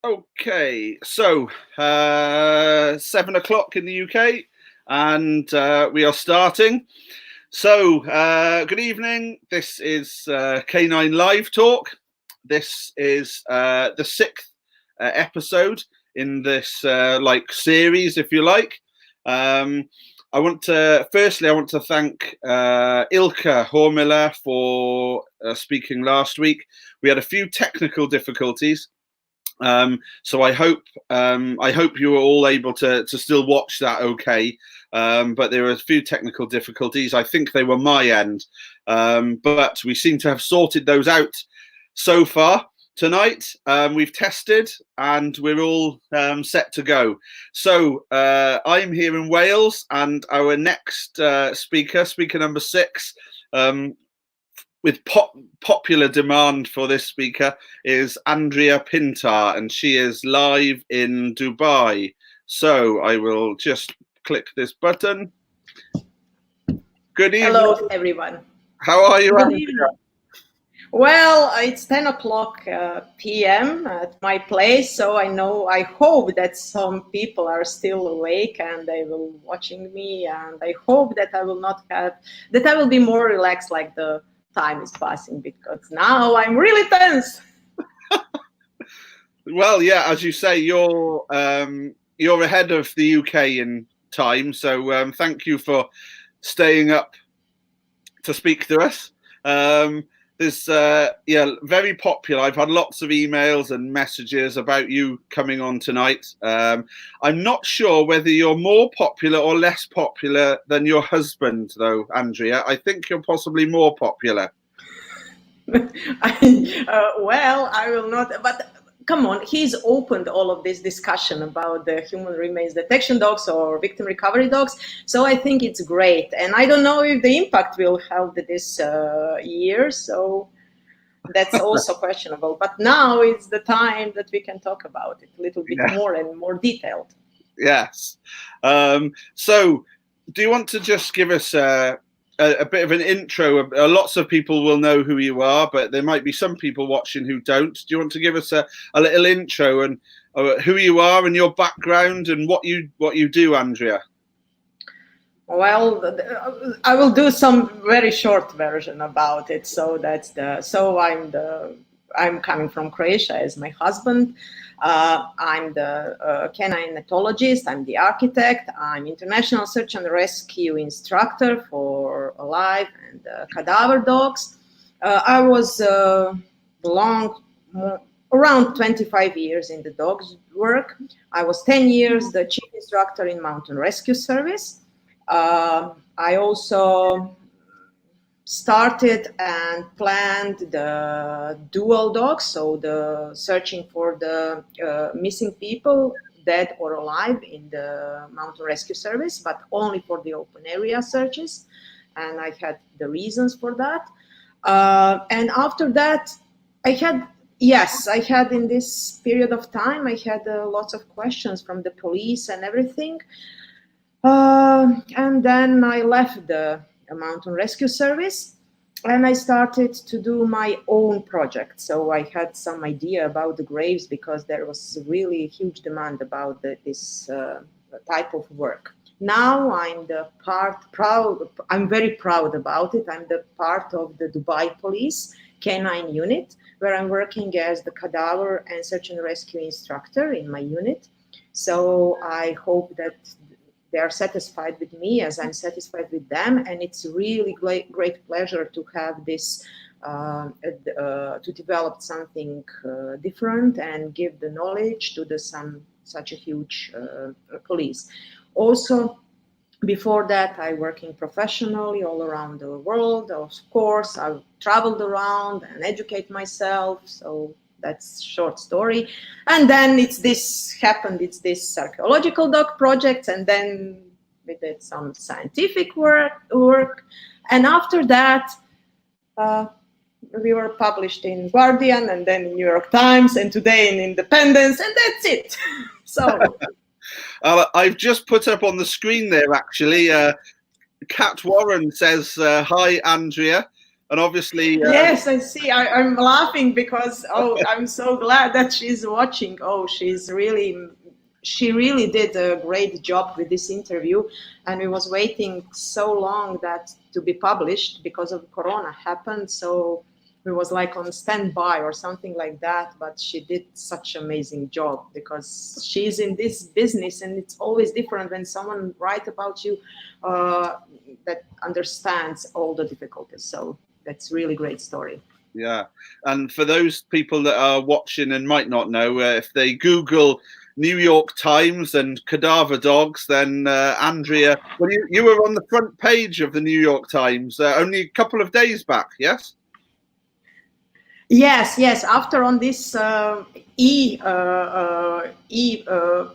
Okay, so 7 o'clock in the UK, and we are starting. So, good evening. This is Canine Live Talk. This is the sixth episode in this series, if you like. I want to thank Ilka Hormiller for speaking last week. We had a few technical difficulties. So I hope you were all able to still watch that okay, but there were a few technical difficulties. I think they were my end, but we seem to have sorted those out so far. Tonight we've tested and we're all set to go. So I'm here in Wales, and our next speaker number 6, with popular demand for this speaker, is Andrea Pintar, and she is live in Dubai. So I will just click this button. Good evening. Hello, everyone. How are you, Good Andrea? evening. Well, it's 10 o'clock p.m. at my place, so I hope that some people are still awake and they will be watching me, and I hope that I will be more relaxed like the time is passing, because now I'm really tense. Well, yeah, as you say, you're ahead of the UK in time, so thank you for staying up to speak to us. There's very popular. I've had lots of emails and messages about you coming on tonight. I'm not sure whether you're more popular or less popular than your husband, though, Andrea. I think you're possibly more popular. Well, I will not, but come on, he's opened all of this discussion about the human remains detection dogs or victim recovery dogs, so I think it's great, and I don't know if the impact will have this year, so that's also questionable, but now is the time that we can talk about it a little bit more and more detailed. Yes. So do you want to just give us a bit of an intro? Lots of people will know who you are, but there might be some people watching who don't. Do you want to give us a little intro and who you are and your background and what you do, Andrea? Well, I will do some very short version about it. So I'm coming from Croatia as my husband. I'm the canine ethologist. I'm the architect. I'm international search and rescue instructor for live and cadaver dogs. I was around 25 years in the dogs work. I was 10 years the chief instructor in mountain rescue service. I also started and planned the dual dogs, so the searching for the missing people, dead or alive, in the mountain rescue service, but only for the open area searches, and I had the reasons for that. And after that, I had in this period of time, I had lots of questions from the police and everything. And then I left the mountain rescue service and I started to do my own project. So I had some idea about the graves because there was really huge demand about this type of work. Now I'm very proud about it. I'm the part of the Dubai Police Canine unit, where I'm working as the cadaver and search and rescue instructor in my unit. So I hope that they are satisfied with me as I'm satisfied with them, and it's really great pleasure to have this, to develop something different and give the knowledge to such a huge police. Also, before that, I working professionally all around the world. Of course, I've traveled around and educate myself. So that's short story. And then it's this archaeological dog project, and then we did some scientific work. And after that, we were published in Guardian and then in New York Times and today in Independence, and that's it. So I've just put up on the screen there, actually, Kat Warren says, hi, Andrea. And obviously, Yes, I see. I'm laughing because I'm so glad that she's watching. She really did a great job with this interview, and we was waiting so long that to be published because of Corona happened. So we was like on standby or something like that. But she did such amazing job because she's in this business, and it's always different when someone write about you that understands all the difficulties. So that's really great story. yeah. And for those people that are watching and might not know, if they Google New York Times and cadaver dogs, then Andrea, well, you were on the front page of the New York Times only a couple of days back, yes? Yes. After on this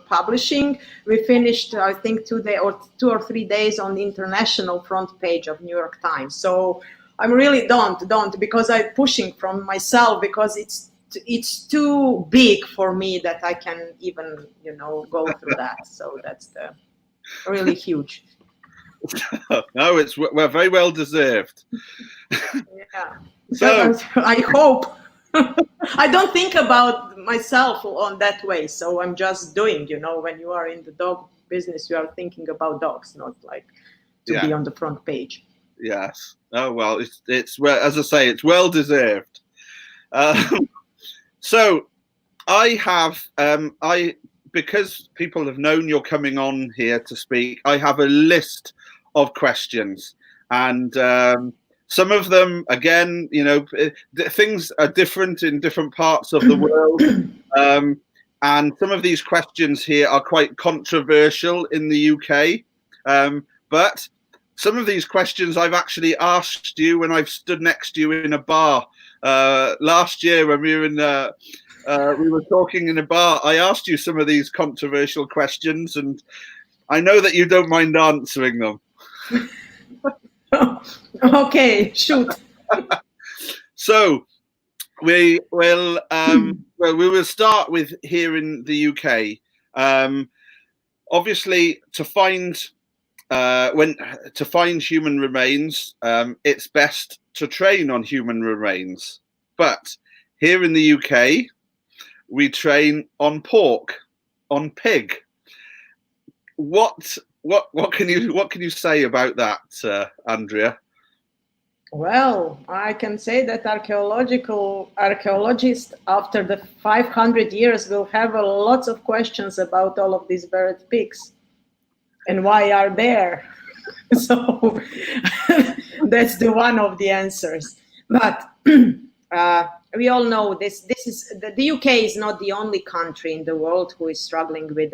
publishing, we finished, I think, 2 or 3 days on the international front page of New York Times. So I'm really don't because I'm pushing from myself because it's too big for me that I can even go through that. So that's the really huge. No, we're very well deserved. Yeah. So I hope. I don't think about myself on that way, so I'm just doing. When you are in the dog business, you are thinking about dogs, not like to be on the front page. Yes. Oh well, it's well, as I say, it's well deserved. So I have because people have known you're coming on here to speak. I have a list of questions, and some of them, again, things are different in different parts of the world. And some of these questions here are quite controversial in the UK. But some of these questions I've actually asked you when I've stood next to you in a bar last year when we were we were talking in a bar. I asked you some of these controversial questions, and I know that you don't mind answering them. Okay, shoot. So we will we will start with here in the UK. Obviously, to find human remains, it's best to train on human remains. But here in the UK, we train on pork, on pig. What can you say about that, Andrea? Well, I can say that archaeologists after the 500 years will have lots of questions about all of these buried pigs and why are there. So that's the one of the answers. But we all know this is the UK is not the only country in the world who is struggling with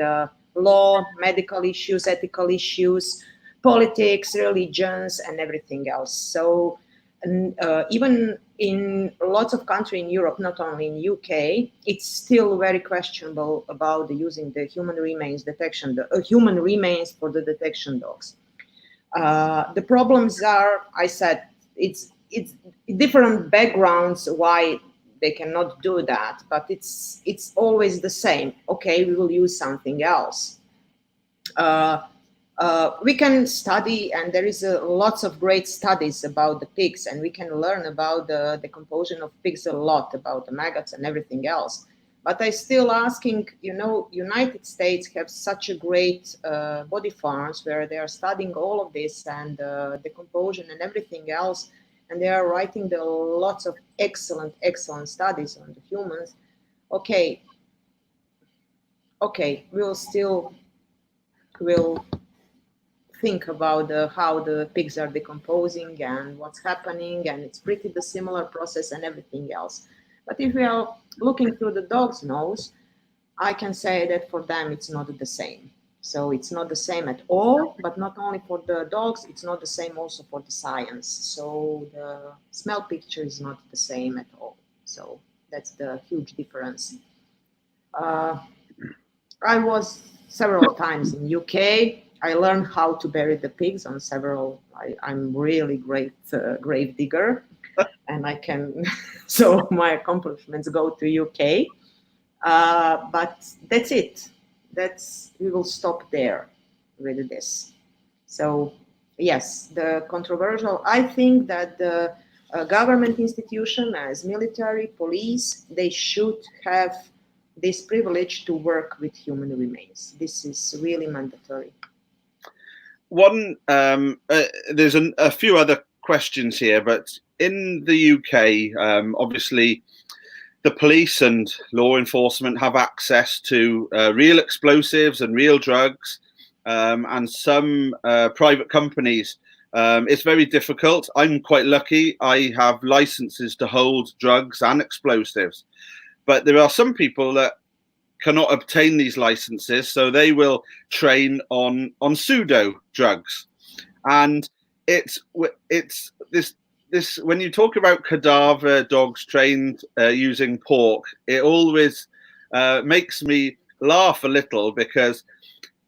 law, medical issues, ethical issues, politics, religions, and everything else. So even in lots of countries in Europe, not only in UK, it's still very questionable about using the human remains detection, human remains for the detection dogs. The problems are, I said, it's different backgrounds why they cannot do that, but it's always the same. Okay, we will use something else. We can study, and there is lots of great studies about the pigs, and we can learn about the decomposition of pigs a lot, about the maggots and everything else. But I still asking, United States have such a great body farms where they are studying all of this and decomposition and everything else, and they are writing lots of excellent studies on the humans. Okay, we'll think about how the pigs are decomposing and what's happening, and it's pretty the similar process and everything else. But if we are looking through the dog's nose, I can say that for them it's not the same. So it's not the same at all, but not only for the dogs, it's not the same also for the science. So the smell picture is not the same at all. So that's the huge difference. I was several times in UK. I learned how to bury the pigs on several. I'm really great grave digger, and I can. So my accomplishments go to UK, but that's it. We will stop there with this. So yes, the controversial. I think that a government institution, as military, police, they should have this privilege to work with human remains. This is really mandatory. There's a few other questions here, but in the UK, obviously, the police and law enforcement have access to real explosives and real drugs, and some private companies. It's very difficult. I'm quite lucky. I have licenses to hold drugs and explosives, but there are some people that cannot obtain these licenses, so they will train on pseudo drugs, and it's this when you talk about cadaver dogs trained using pork, it always makes me laugh a little, because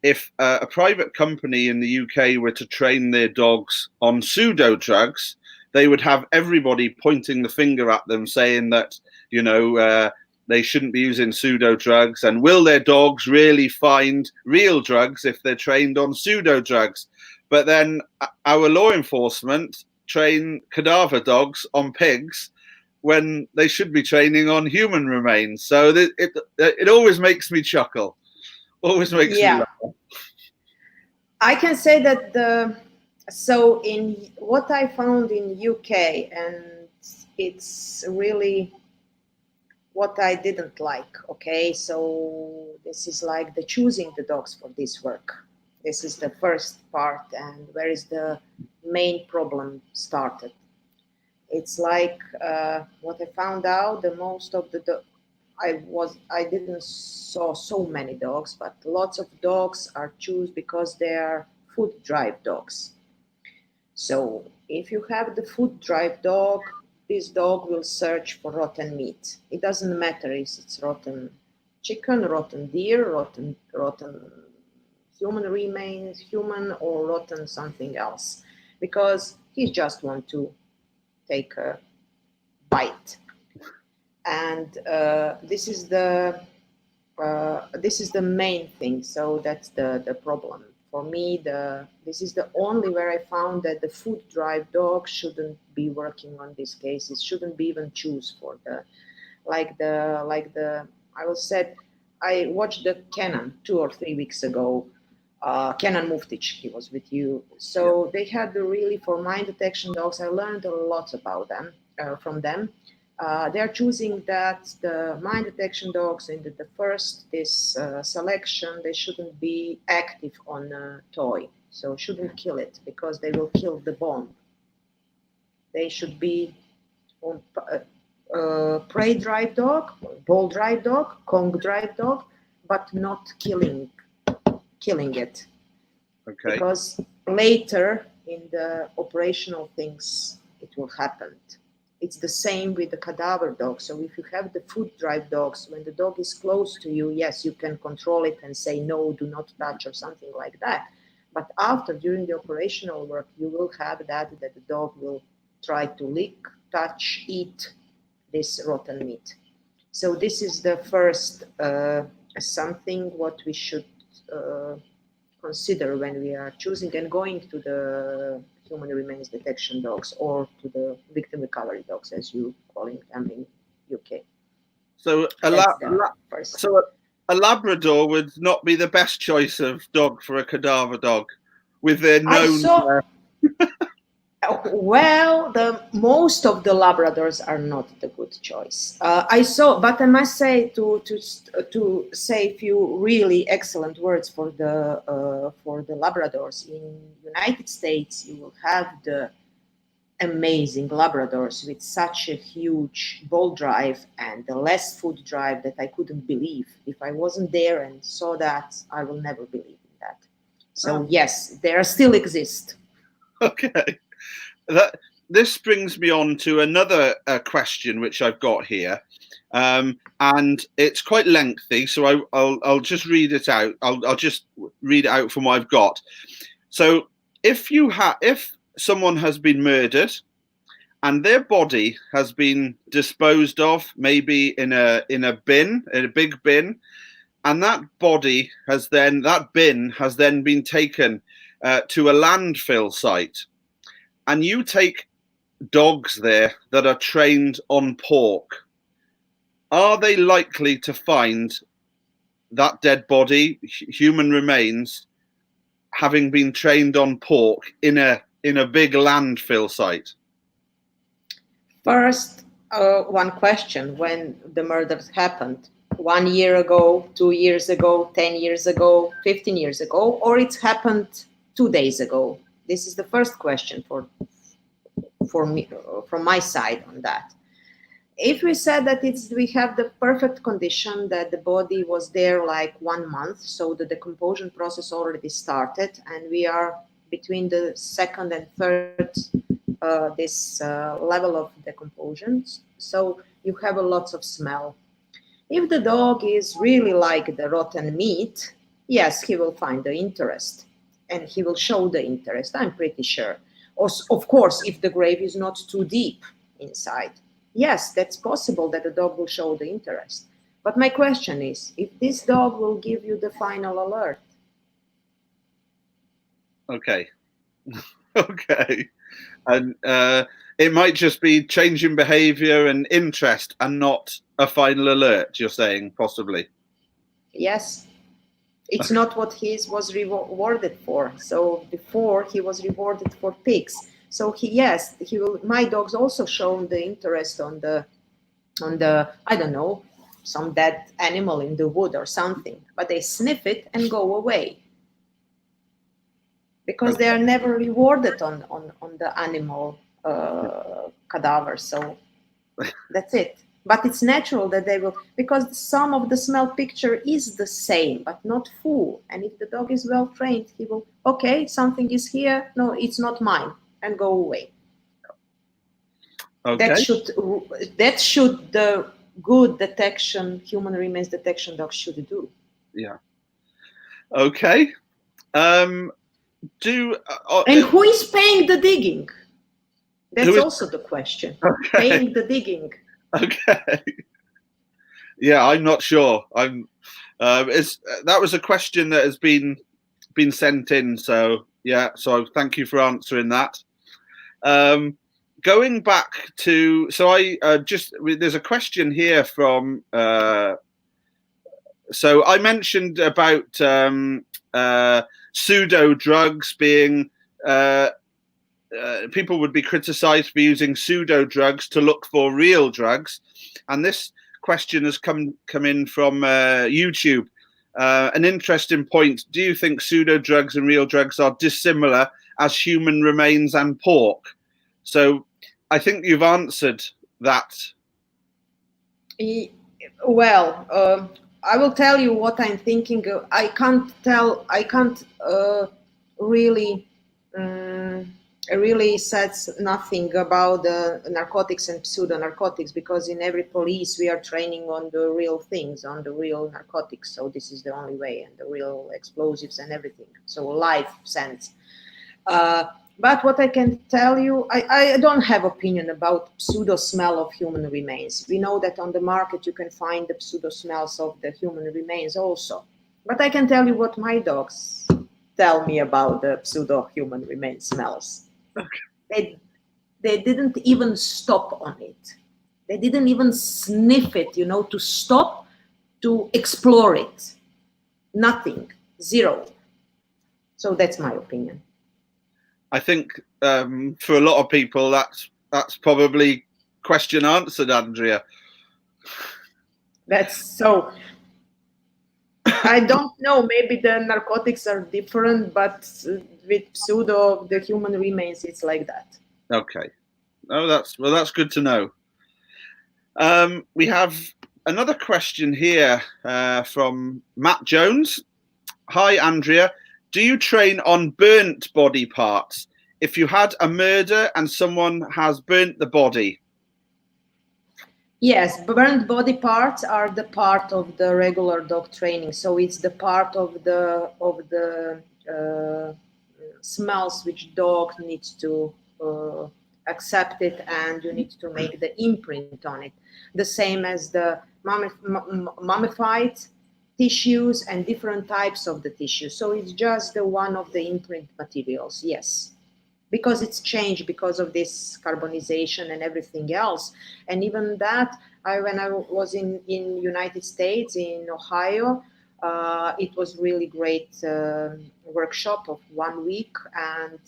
if a private company in the UK were to train their dogs on pseudo drugs, they would have everybody pointing the finger at them, saying that, you know, they shouldn't be using pseudo drugs, and will their dogs really find real drugs if they're trained on pseudo drugs? But then our law enforcement train cadaver dogs on pigs when they should be training on human remains. So it always makes me chuckle. Always makes me laugh. I can say that so in what I found in UK, and it's really what I didn't like. Okay, so this is like the choosing the dogs for this work. This is the first part, and where is the main problem started. It's like what I found out. The most of the I didn't saw so many dogs, but lots of dogs are choose because they are food drive dogs. So if you have the food drive dog, this dog will search for rotten meat. It doesn't matter if it's rotten chicken, rotten deer, rotten human remains, human or rotten something else, because he just want to take a bite. And this is the main thing. So that's the problem for me. This is the only where I found that the food drive dog shouldn't be working on this case. It shouldn't be even choose for the I was said. I watched the Canon 2 or 3 weeks ago. Canon Muftich, he was with you. So they had really, for mine detection dogs, I learned a lot about them from them. They are choosing that the mine detection dogs in the first selection, they shouldn't be active on a toy, so shouldn't kill it because they will kill the bomb. They should be on prey drive dog, ball drive dog, Kong drive dog, but not killing it. Okay. Because later in the operational things, it will happen. It's the same with the cadaver dog. So if you have the food drive dogs, when the dog is close to you, yes, you can control it and say, no, do not touch or something like that. But after, during the operational work, you will have that the dog will try to lick, touch, eat this rotten meat. So this is the first something what we should consider when we are choosing and going to the human remains detection dogs or to the victim recovery dogs, as you calling them in UK. So a Labrador would not be the best choice of dog for a cadaver dog, with their known. Well, most of the Labradors are not the good choice. But I must say to say a few really excellent words for the Labradors. In United States, you will have the amazing Labradors with such a huge ball drive and the less food drive that I couldn't believe. If I wasn't there and saw that, I will never believe in that. So yes, they still exist. Okay. This brings me on to another question which I've got here, and it's quite lengthy, so I'll just read it out. I'll just read it out from what I've got. So if someone has been murdered and their body has been disposed of, maybe in a big bin, and that bin has then been taken to a landfill site, and you take dogs there that are trained on pork, are they likely to find that dead body, human remains, having been trained on pork in a big landfill site? First, one question: when the murders happened? 1 year ago, 2 years ago, 10 years ago, 15 years ago, or it's happened 2 days ago? This is the first question for me, from my side on that. If we said that we have the perfect condition, that the body was there like 1 month, so the decomposition process already started, and we are between the second and third this level of decomposition, so you have a lots of smell. If the dog is really like the rotten meat, yes, he will find the interest, and he will show the interest, I'm pretty sure. Of course, if the grave is not too deep inside, yes, that's possible that the dog will show the interest. But my question is, if this dog will give you the final alert. Okay. Okay. And it might just be changing behavior and interest and not a final alert, you're saying, possibly. Yes. It's not what he was rewarded for. So before he was rewarded for pigs. So he will. My dogs also shown the interest on the I don't know, some dead animal in the wood or something, but they sniff it and go away because they are never rewarded on the animal cadaver. So that's it. But it's natural that they will, because some of the smell picture is the same, but not full. And if the dog is well trained, he will, okay, something is here. No, it's not mine, and go away. Okay. That should the good detection, human remains detection dog should do. Yeah. Okay. And who is paying the digging? That's also the question. Okay. Paying the digging. Okay. Yeah, I'm not sure. That was a question that has been sent in. So yeah. So thank you for answering that. Going back to, so there's a question here from. So I mentioned about pseudo drugs being. People would be criticized for using pseudo drugs to look for real drugs, and this question has come in from YouTube. An interesting point: do you think pseudo drugs and real drugs are dissimilar as human remains and pork? So I think you've answered that. Well, I will tell you what I'm thinking. I can't really says nothing about the narcotics and pseudo narcotics, because in every police we are training on the real things, on the real narcotics. So this is the only way, and the real explosives and everything. So life sense. But what I can tell you, I don't have opinion about pseudo smell of human remains. We know that on the market you can find the pseudo smells of the human remains also. But I can tell you what my dogs tell me about the pseudo human remain smells. They didn't even stop on it. They didn't even sniff it, to stop, to explore it. Nothing, zero. So that's my opinion. I think for a lot of people, that's probably question answered, Andrea. That's so. I don't know. Maybe the narcotics are different, but with pseudo, the human remains, it's like that. Okay. Oh, that's good to know. We have another question here from Matt Jones. Hi, Andrea. Do you train on burnt body parts? If you had a murder and someone has burnt the body? Yes, burnt body parts are the part of the regular dog training. So it's the part of the smells which dog needs to accept it, and you need to make the imprint on it. The same as the mummified tissues and different types of the tissue. So it's just the one of the imprint materials. Yes. because it's changed because of this carbonization and everything else. And even that, when I was in United States, in Ohio, it was really great workshop of 1 week, and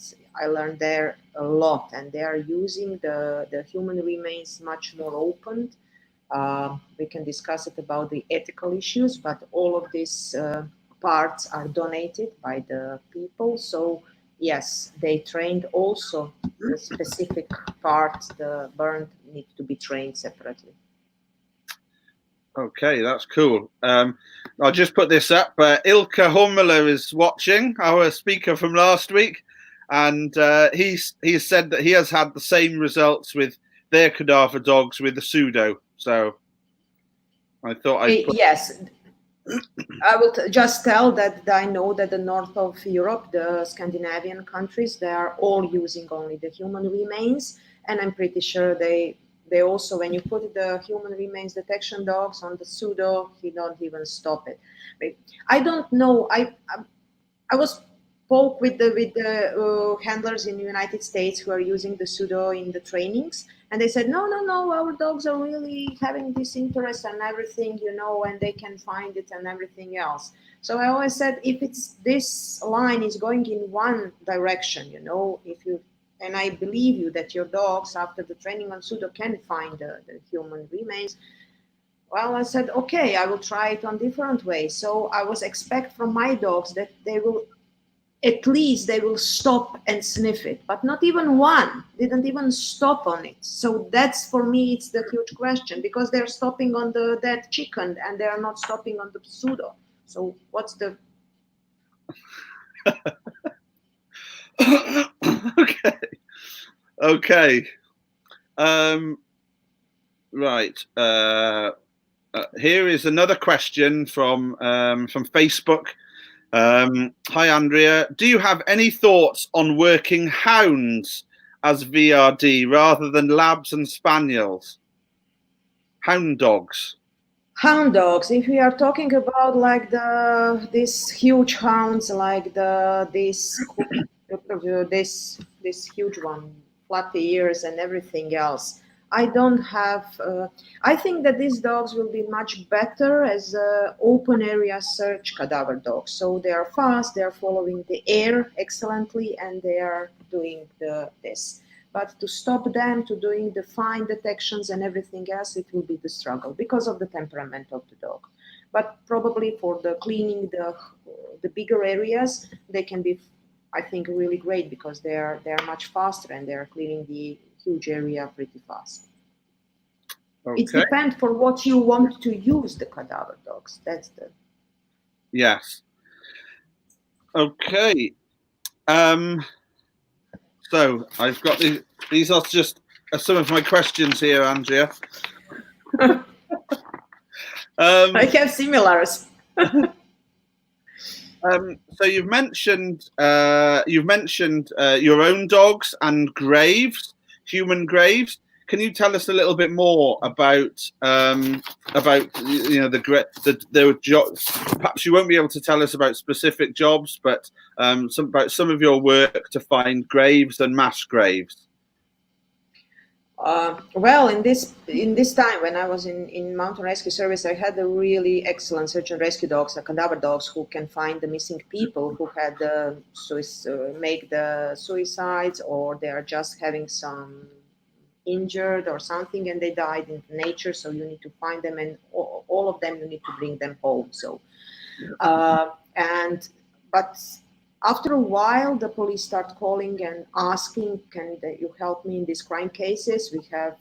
I learned there a lot. And they are using the human remains much more open. We can discuss it about the ethical issues, but all of these parts are donated by the people. So yes, they trained also the specific parts, the burned, need to be trained separately. Okay, that's cool. I'll just put this up. Ilka Hummler is watching, our speaker from last week, and he's said that he has had the same results with their cadaver dogs with the pseudo. So I thought I'd put... Yes, I will just tell that I know that the north of Europe, the Scandinavian countries, they are all using only the human remains, and I'm pretty sure they also, when you put the human remains detection dogs on the pseudo, he don't even stop it. I don't know. I was spoke with the handlers in the United States who are using the pseudo in the trainings, and they said, no, our dogs are really having this interest and everything, and they can find it and everything else. So I always said, if it's this line is going in one direction, if you, and I believe you that your dogs after the training on pseudo can find the human remains. Well, I said, okay, I will try it on different ways. So I was expect from my dogs that they will, at least they will stop and sniff it, but not even one didn't even stop on it. So that's, for me, it's the huge question, because they're stopping on the dead chicken and they are not stopping on the pseudo. So what's the... Okay. Right. Here is another question from Facebook. Hi, Andrea. Do you have any thoughts on working hounds as VRD rather than labs and spaniels? Hound dogs. Hound dogs. If we are talking about like these huge hounds, like this huge one, fluffy ears and everything else, I don't have. I think that these dogs will be much better as open area search cadaver dogs. So they are fast, they are following the air excellently, and they are doing this. But to stop them to doing the fine detections and everything else, it will be the struggle because of the temperament of the dog. But probably for the cleaning the bigger areas, they can be, I think, really great, because they are much faster and they are cleaning the huge area pretty fast. Okay. It depends for what you want to use the cadaver dogs. That's the... Yes. Okay. So I've got these are just some of my questions here, Andrea. I have similars. So you've mentioned your own dogs and graves, human graves. Can you tell us a little bit more about the jobs? Perhaps you won't be able to tell us about specific jobs, but about some of your work to find graves and mass graves. Well, in this time when I was in Mountain Rescue Service, I had a really excellent search and rescue dogs, cadaver dogs, who can find the missing people who had make the suicides, or they are just having some injured or something and they died in nature. So you need to find them, and all of them you need to bring them home. So but after a while, the police start calling and asking, can you help me in these crime cases? We have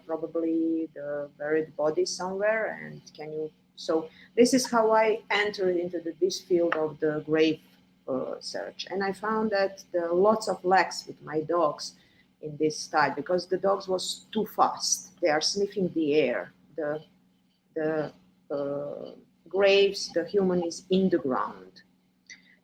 probably the buried body somewhere, and can you... So this is how I entered into this field of the grave search. And I found that there are lots of lacks with my dogs in this type, because the dogs was too fast. They are sniffing the air. The graves, the human is in the ground.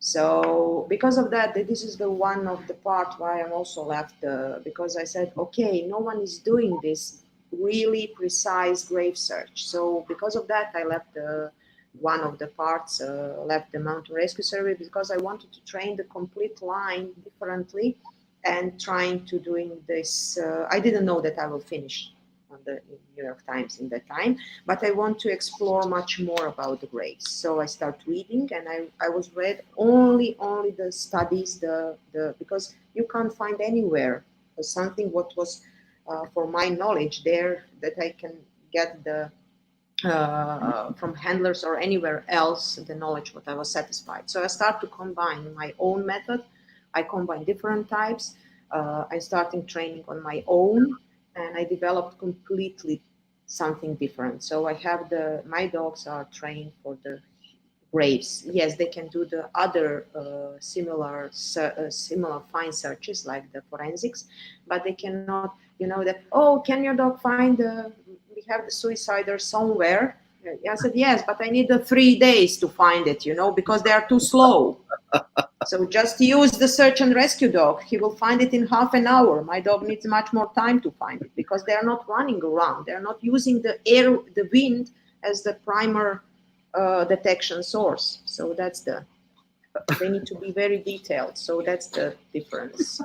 So because of that, this is the one of the part why I'm also left, because I said, okay, no one is doing this really precise grave search. So because of that, I left one of the parts, left the Mountain Rescue Service, because I wanted to train the complete line differently. and trying to doing this. I didn't know that I will finish on the New York Times in that time, but I want to explore much more about the graves. So I start reading, and I was read only the studies, the because you can't find anywhere something what was for my knowledge there that I can get the from handlers or anywhere else the knowledge what I was satisfied. So I start to combine my own method. I combine different types. I started training on my own, and I developed completely something different. So I have my dogs are trained for the graves. Yes, they can do the other similar fine searches like the forensics, but they cannot. You know that. Oh, can your dog find the? We have the suicider somewhere. I said yes, but I need the 3 days to find it. You know, because they are too slow. So just use the search and rescue dog. He will find it in half an hour. My dog needs much more time to find it because they are not running around. They are not using the air, the wind as the primer detection source. So they need to be very detailed. So that's the difference.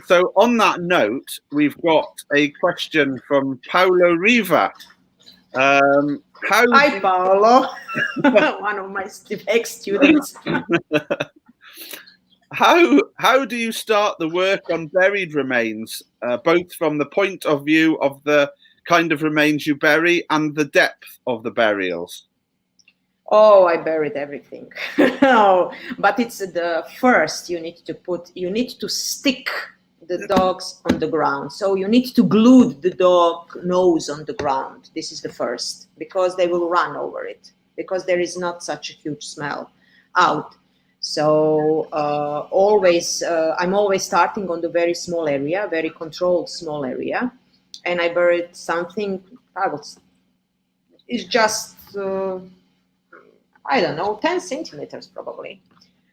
So on that note, we've got a question from Paulo Riva. Hi, Paolo, one of my ex-students. How do you start the work on buried remains, both from the point of view of the kind of remains you bury and the depth of the burials? Oh, I buried everything. No, but it's the first you need to stick the dogs on the ground. So you need to glue the dog nose on the ground. This is the first, because they will run over it, because there is not such a huge smell out. So I'm always starting on the very small area, very controlled small area. And I buried something, it's just, I don't know, 10 centimeters probably.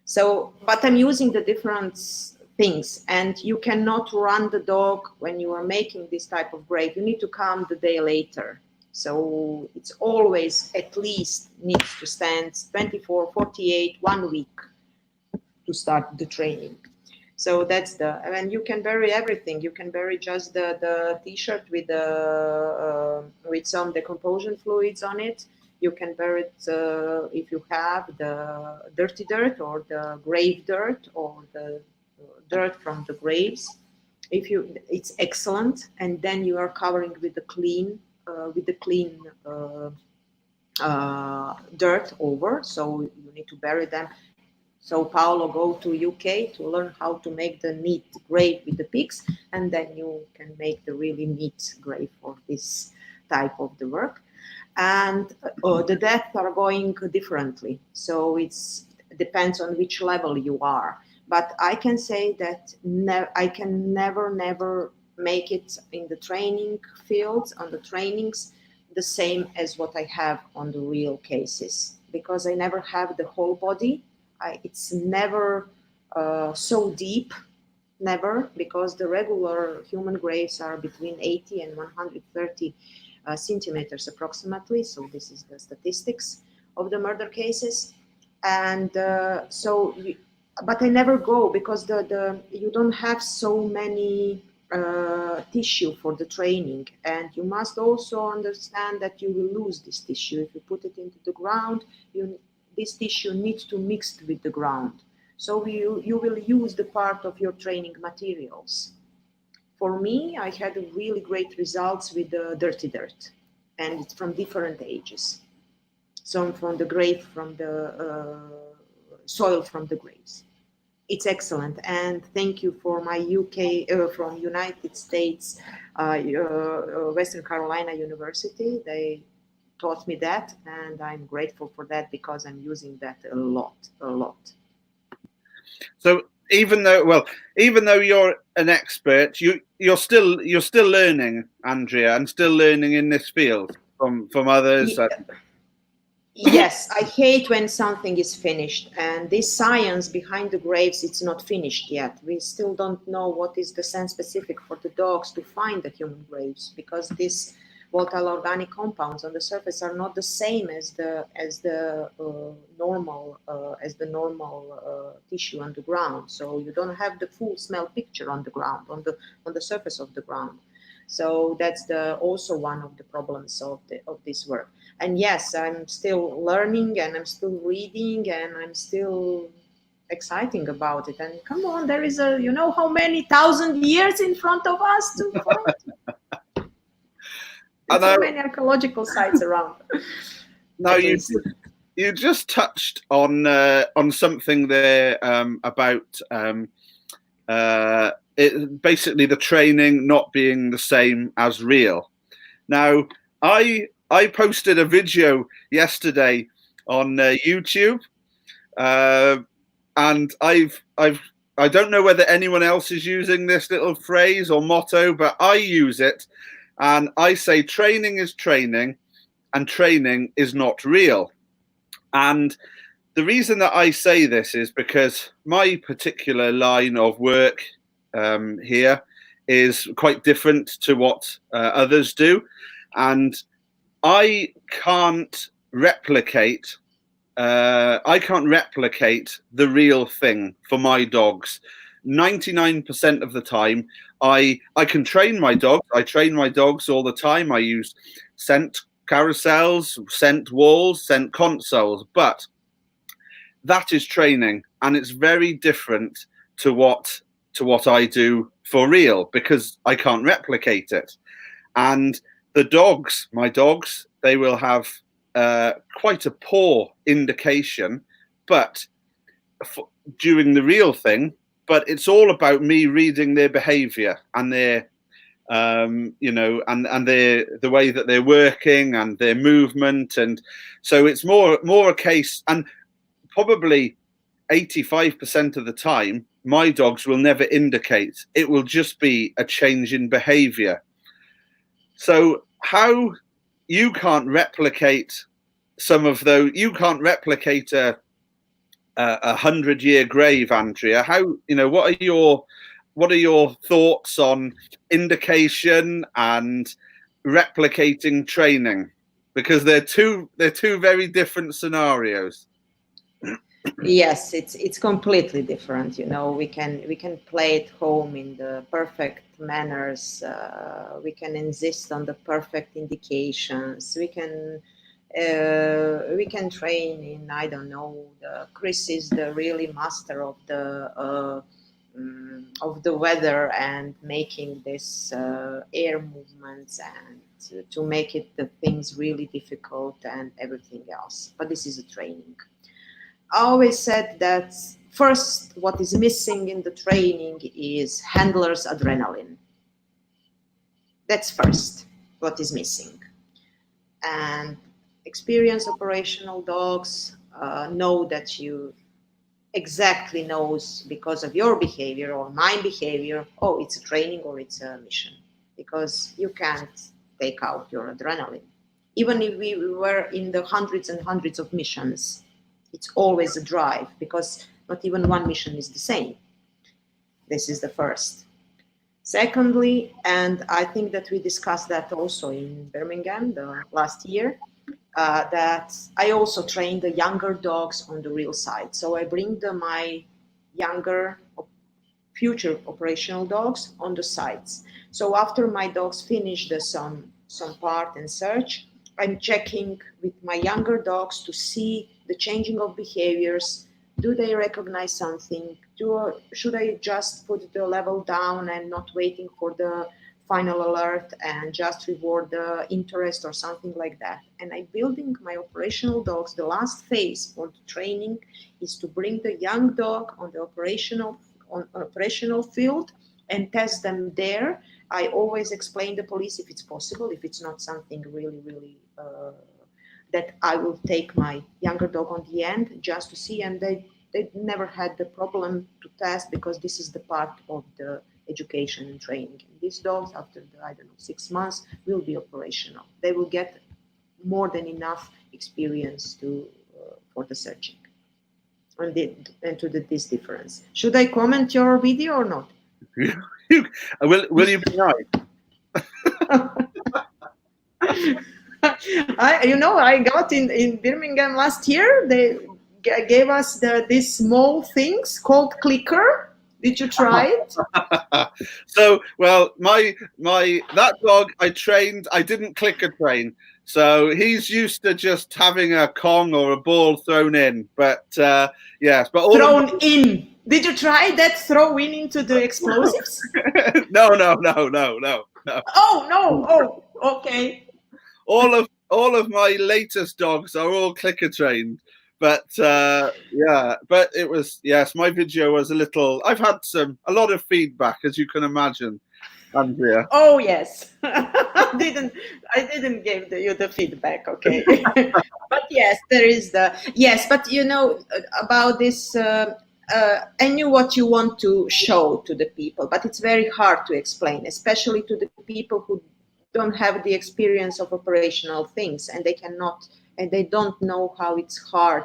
So, but I'm using the different things, and you cannot run the dog when you are making this type of grave. You need to come the day later. So it's always at least needs to stand 24, 48, 1 week to start the training. So that's and you can bury everything. You can bury just the t-shirt with with some decomposition fluids on it. You can bury it if you have the dirty dirt or the grave dirt or the dirt from the graves. It's excellent, and then you are covering with the clean dirt over. So you need to bury them. So Paolo, go to UK to learn how to make the neat grave with the pigs, and then you can make the really neat grave for this type of the work. And the depths are going differently. So it depends on which level you are. But I can say that I can never make it in the training fields, on the trainings, the same as what I have on the real cases, because I never have the whole body. It's never so deep, never, because the regular human graves are between 80 and 130 centimeters approximately. So this is the statistics of the murder cases. And but I never go, because you don't have so many tissue for the training, and you must also understand that you will lose this tissue if you put it into the ground. This tissue needs to mix with the ground. So you will use the part of your training materials. For me, I had really great results with the dirty dirt, and it's from different ages. Some from the grave, from the soil from the graves. It's excellent, and thank you for my UK, from United States, Western Carolina University. They taught me that, and I'm grateful for that, because I'm using that a lot. So even though you're an expert, you're still learning, Andrea, and still learning in this field from others. Yes, I hate when something is finished, and this science behind the graves, it's not finished yet. We still don't know what is the sense specific for the dogs to find the human graves, because this volatile organic compounds on the surface are not the same as the normal tissue on the ground. So you don't have the full smell picture on the ground, on the surface of the ground. So that's also one of the problems of this work. And yes, I'm still learning and I'm still reading and I'm still exciting about it. And come on, there is how many 1,000 years in front of us to find. There's so many archaeological sites around. Now you just touched on something there about basically the training not being the same as real. Now I posted a video yesterday on YouTube, and I don't know whether anyone else is using this little phrase or motto, but I use it, and I say training is training and training is not real. And the reason that I say this is because my particular line of work here is quite different to what others do, and I can't replicate the real thing for my dogs. 99% of the time, I can train my dogs. I train my dogs all the time. I use scent carousels, scent walls, scent consoles, but that is training, and it's very different to what I do for real, because I can't replicate it. And the dogs, my dogs, they will have quite a poor indication, but during the real thing. But it's all about me reading their behavior and their, and the way that they're working and their movement, and so it's more a case. And probably 85% of the time, my dogs will never indicate. It will just be a change in behavior. So how you can't replicate some of those, you can't replicate a 100-year grave, Andrea. How, what are your thoughts on indication and replicating training? Because they're two very different scenarios. Yes, it's completely different. We can play at home in the perfect manners. We can insist on the perfect indications. We can train in, I don't know, Chris is the really master of the weather and making this air movements and to make it the things really difficult and everything else. But this is a training. I always said that first, what is missing in the training is handler's adrenaline. That's first what is missing. And experienced operational dogs know that you exactly knows, because of your behavior or my behavior, oh, it's a training or it's a mission, because you can't take out your adrenaline. Even if we were in the hundreds and hundreds of missions, it's always a drive, because not even one mission is the same. This is the first. Secondly, and I think that we discussed that also in Birmingham the last year, that I also train the younger dogs on the real side. So I bring my younger future operational dogs on the sides. So after my dogs finish some part and search, I'm checking with my younger dogs to see the changing of behaviors. Do they recognize something? Should I just put the level down and not waiting for the final alert and just reward the interest or something like that? And I'm building my operational dogs. The last phase for the training is to bring the young dog on the operational field and test them there. I always explain the police if it's possible, if it's not something really, really that I will take my younger dog on the end just to see, and they never had the problem to test, because this is the part of the education and training. These dogs, after 6 months, will be operational. They will get more than enough experience for the searching and to this difference. Should I comment your video or not? Will you be nice? I got in Birmingham last year. They gave us these small things called clicker. Did you try it? So, well, my that dog I trained, I didn't clicker train. So he's used to just having a Kong or a ball thrown in. But yes, but all thrown in. Did you try that throw in into the explosives? No. Oh no! Oh, okay. All of my latest dogs are all clicker trained. But yeah, but it was, yes, my video was a little, I've had a lot of feedback, as you can imagine, Andrea. Oh yes. I didn't give you the feedback, okay. But yes, there is yes, but about this I knew what you want to show to the people, but it's very hard to explain, especially to the people who don't have the experience of operational things, and they don't know how it's hard.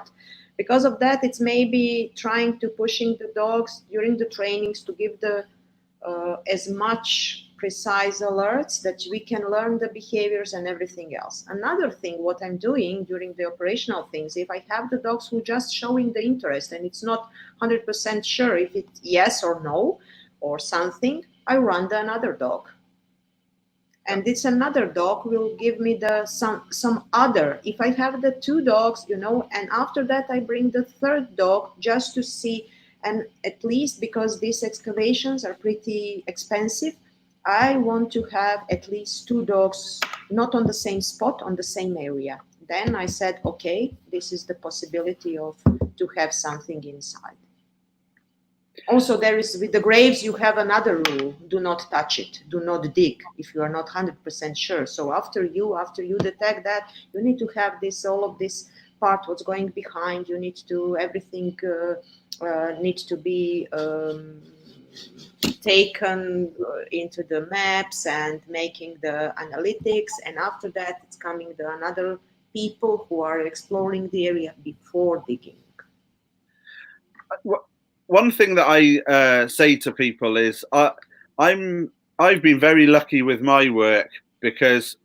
Because of that, it's maybe trying to pushing the dogs during the trainings to give the as much precise alerts that we can learn the behaviors and everything else. Another thing, what I'm doing during the operational things, if I have the dogs who just showing the interest and it's not 100% sure if it's yes or no or something, I run the another dog. And this another dog will give me some other. If I have the two dogs, and after that I bring the third dog just to see. And at least because these excavations are pretty expensive, I want to have at least two dogs, not on the same spot, on the same area. Then I said, okay, this is the possibility of to have something inside. Also, there is with the graves, you have another rule: do not touch it, do not dig if you are not 100% sure. So after you detect that, you need to have all of this part, what's going behind. You need to everything needs to be taken into the maps and making the analytics. And after that, it's coming the another people who are exploring the area before digging. One thing that I say to people is I've been very lucky with my work because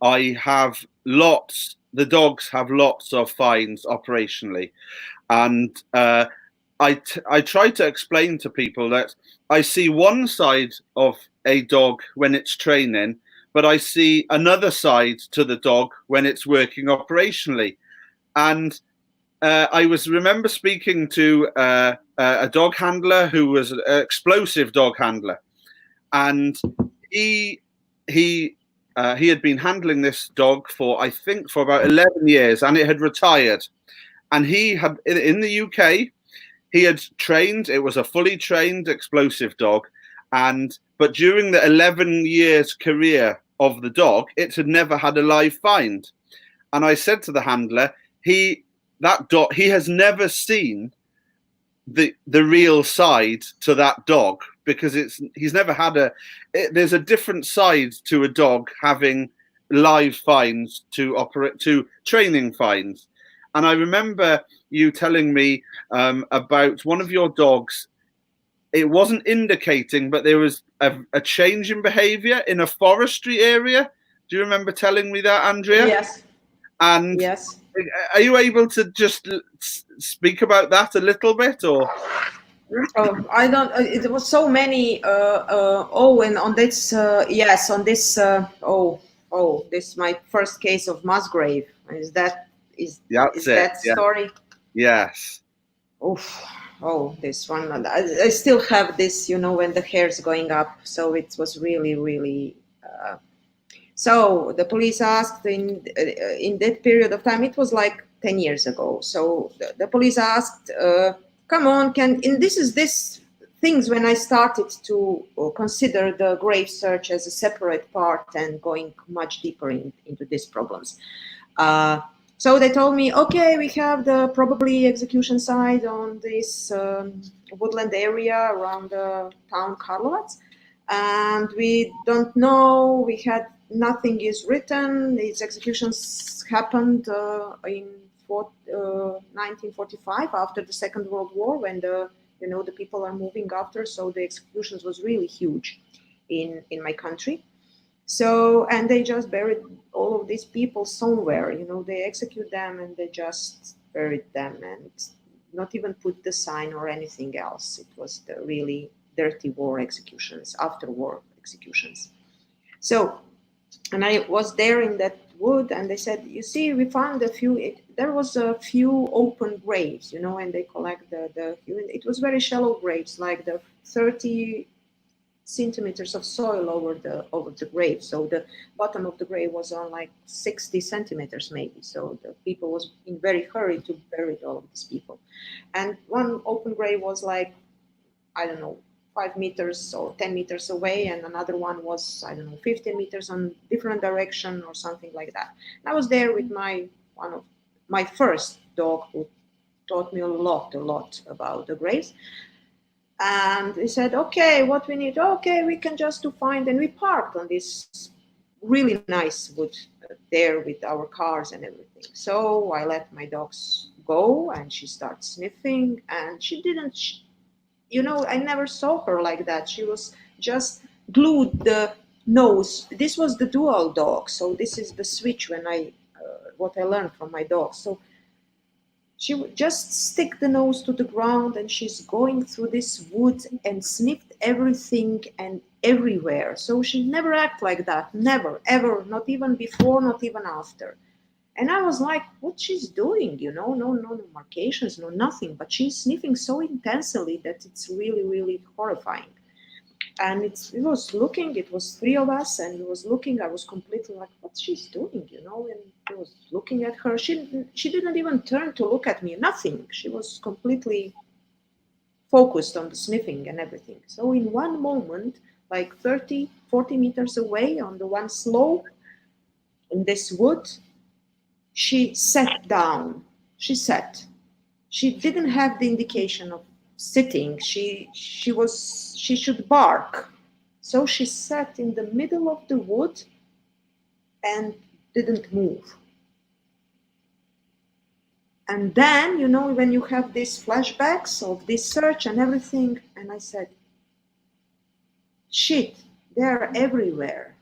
I have the dogs have lots of finds operationally, and I try to explain to people that I see one side of a dog when it's training, but I see another side to the dog when it's working operationally. And I remember speaking to a dog handler who was an explosive dog handler, and he had been handling this dog for, I think, for about 11 years, and it had retired. And he had, in the UK, he had trained. It was a fully trained explosive dog, but during the 11 years career of the dog, it had never had a live find. And I said to the handler, he has never seen the real side to that dog, because he's never had there's a different side to a dog having live finds to training finds. And I remember you telling me about one of your dogs. It wasn't indicating, but there was a change in behavior in a forestry area. Do you remember telling me that, Andrea? Yes. And yes. Are you able to just speak about that a little bit, or? Oh, I don't. It was so many. And on this, yes, on this. This my first case of Musgrave. Is that story? Yes. This one. I still have this. When the hair's going up. So it was really, really. So the police asked in that period of time. It was like 10 years ago. So the police asked. Come on, this is this things when I started to consider the grave search as a separate part and going much deeper into these problems. So they told me, okay, we have the probably execution site on this woodland area around the town Karlovac, and we don't know. Nothing is written. These executions happened in 1945 after the Second World War, when the people are moving after. So the executions was really huge in my country. So, and they just buried all of these people somewhere, they execute them and they just buried them and not even put the sign or anything else. It was the really dirty war executions, after war executions. So, and I was there in that wood and they said, you see, we found there was a few open graves, and they collect it was very shallow graves, like the 30 centimeters of soil over the grave. So the bottom of the grave was on like 60 centimeters maybe. So the people was in very hurry to bury all of these people. And one open grave was like, I don't know, 5 meters or 10 meters away, and another one was, I don't know, 15 meters on different direction or something like that. And I was there with one of my first dog, who taught me a lot about the graves. And we said, okay, what we need, okay, we can just to find, and we parked on this really nice wood there with our cars and everything. So I let my dogs go and she starts sniffing, and she didn't, I never saw her like that. She was just glued the nose. This was the dual dog, so this is the switch when what I learned from my dog. So she would just stick the nose to the ground and she's going through this wood and sniffed everything and everywhere. So she never act like that. Never, ever, not even before, not even after. And I was like, what she's doing, no marcations, no nothing. But she's sniffing so intensely that it's really, really horrifying. And it was three of us, and he was looking, I was completely like, what she's doing, and he was looking at her. She didn't even turn to look at me, nothing. She was completely focused on the sniffing and everything. So in one moment, like 30, 40 meters away on the one slope in this wood, she sat down. She sat. She didn't have the indication of sitting. She should bark. So she sat in the middle of the wood and didn't move. And then, when you have these flashbacks of this search and everything, and I said, shit, they're everywhere.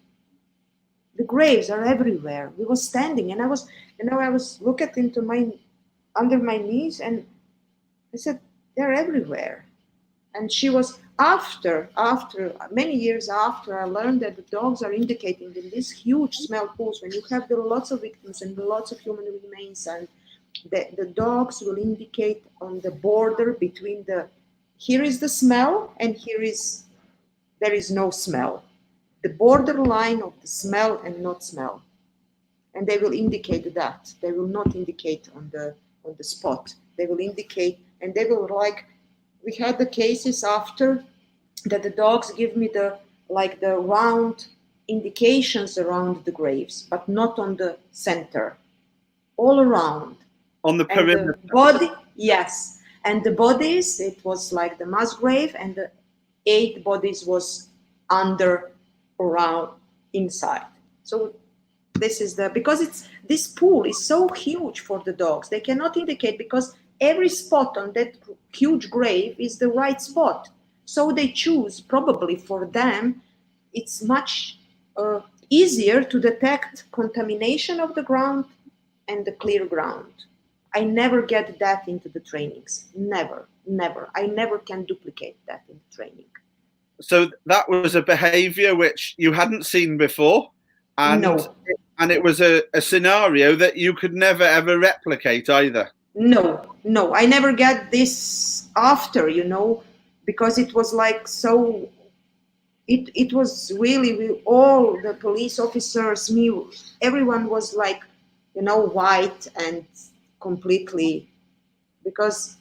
The graves are everywhere. We were standing and I was looking under my knees, and I said, they're everywhere. And she was after many years after, I learned that the dogs are indicating in these huge smell pools, when you have lots of victims and lots of human remains, and the dogs will indicate on the border between here is the smell and there is no smell, the borderline of the smell and not smell. And they will indicate that. They will not indicate on the spot. They will indicate, and they will, like, we had the cases after that the dogs give me the round indications around the graves, but not on the center, all around. On the perimeter. And the body, yes. And the bodies, it was like the Musgrave, and the 8 bodies was under, around, inside. So this is because this pool is so huge for the dogs. They cannot indicate because every spot on that huge grave is the right spot. So they choose, probably for them, it's much easier to detect contamination of the ground and the clear ground. I never get that into the trainings. Never. I never can duplicate that in the training. So that was a behavior which you hadn't seen before, and no. And it was a scenario that you could never ever replicate either. No, I never get this after, because it was like so. It was really all the police officers, me, everyone was like, white and completely, because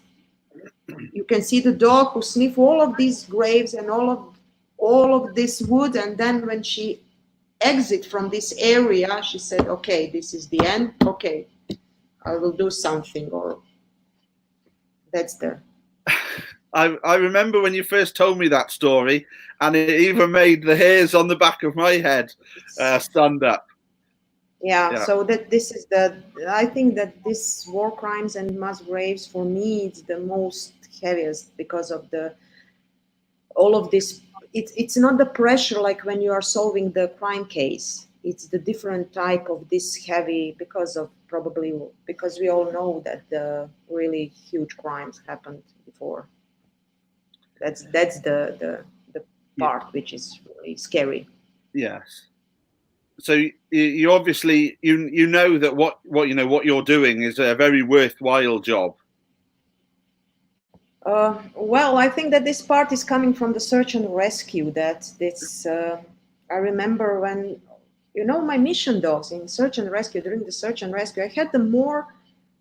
you can see the dog who sniff all of these graves and all of this wood, and then when she exit from this area, she said, okay, this is the end. Okay, I will do something, or that's the. I remember when you first told me that story, and it even made the hairs on the back of my head stand up. Yeah, so this is I think that this war crimes and mass graves, for me, it's the most heaviest because of all of this, it's not the pressure like when you are solving the crime case. It's the different type of this heavy, because we all know that the really huge crimes happened before. That's the part which is really scary. Yes. So you obviously you know that what you're doing is a very worthwhile job. Well, I think that this part is coming from the search and rescue. That this I remember when, my mission dogs in search and rescue, during the search and rescue, I had the more,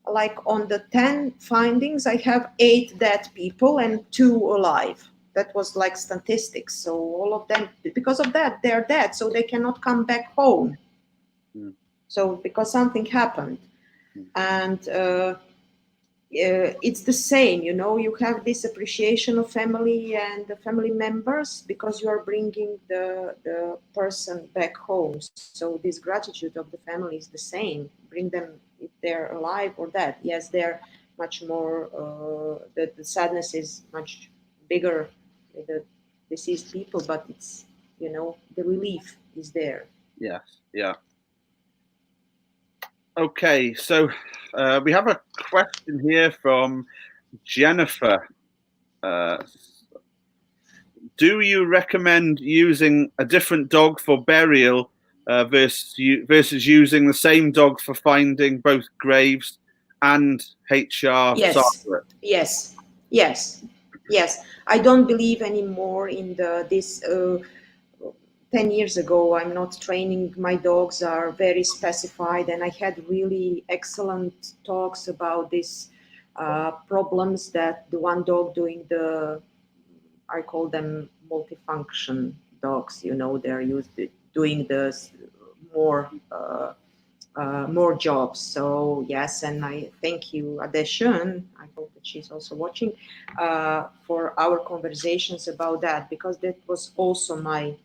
like on the 10 findings, I have 8 dead people and 2 alive. That was like statistics. So all of them, because of that, they're dead, so they cannot come back home. So because something happened. And it's the same, you have this appreciation of family and the family members, because you are bringing the person back home. So this gratitude of the family is the same. Bring them, if they're alive or dead. Yes, they're much more, the sadness is much bigger with the deceased people, but it's, the relief is there. Yes, yeah. Okay, so we have a question here from Jennifer. Do you recommend using a different dog for burial versus using the same dog for finding both graves and HR? Yes. I don't believe anymore in this. 10 years ago, I'm not training. My dogs are very specified, and I had really excellent talks about these problems that the one dog doing I call them multifunction dogs. They're used to doing the more jobs. So yes, and I thank you, Adeshan. I hope that she's also watching, for our conversations about that, because that was also my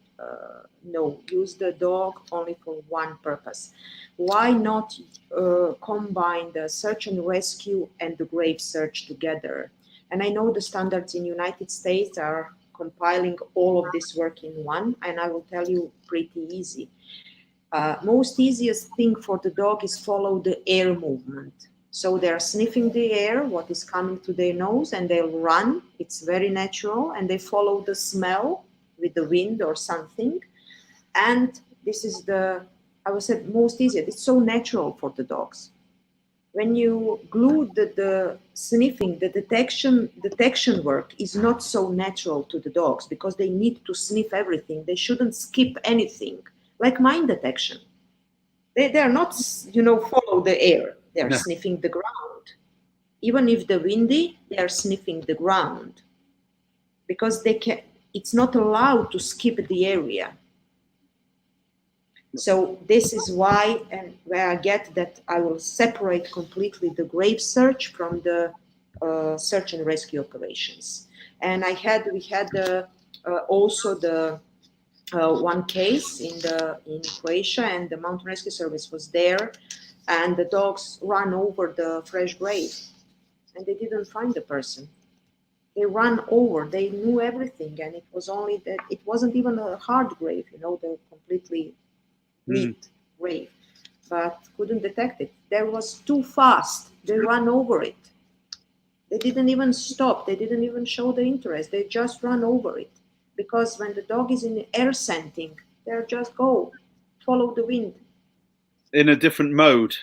no. Use the dog only for one purpose. Why not combine the search and rescue and the grave search together? And I know the standards in United States are compiling all of this work in one, and I will tell you pretty easy. Most easiest thing for the dog is follow the air movement. So they're sniffing the air, what is coming to their nose, and they'll run. It's very natural, and they follow the smell with the wind or something. And this is I would say, most easier. It's so natural for the dogs. When you glue the sniffing, the detection work is not so natural to the dogs, because they need to sniff everything. They shouldn't skip anything. Like mine detection. They're not, follow the air. They're sniffing the ground. Even if they're windy, they're sniffing the ground. Because it's not allowed to skip the area. So this is why, and where I get that I will separate completely the grave search from the search and rescue operations. And we had also the one case in Croatia, and the Mountain Rescue Service was there, and the dogs ran over the fresh grave, and they didn't find the person. They ran over. They knew everything, and it was only that it wasn't even a hard grave, the completely neat grave, but couldn't detect it. There was too fast. They ran over it. They didn't even stop. They didn't even show the interest. They just ran over it. Because when the dog is in air scenting, they'll just go, follow the wind. In a different mode.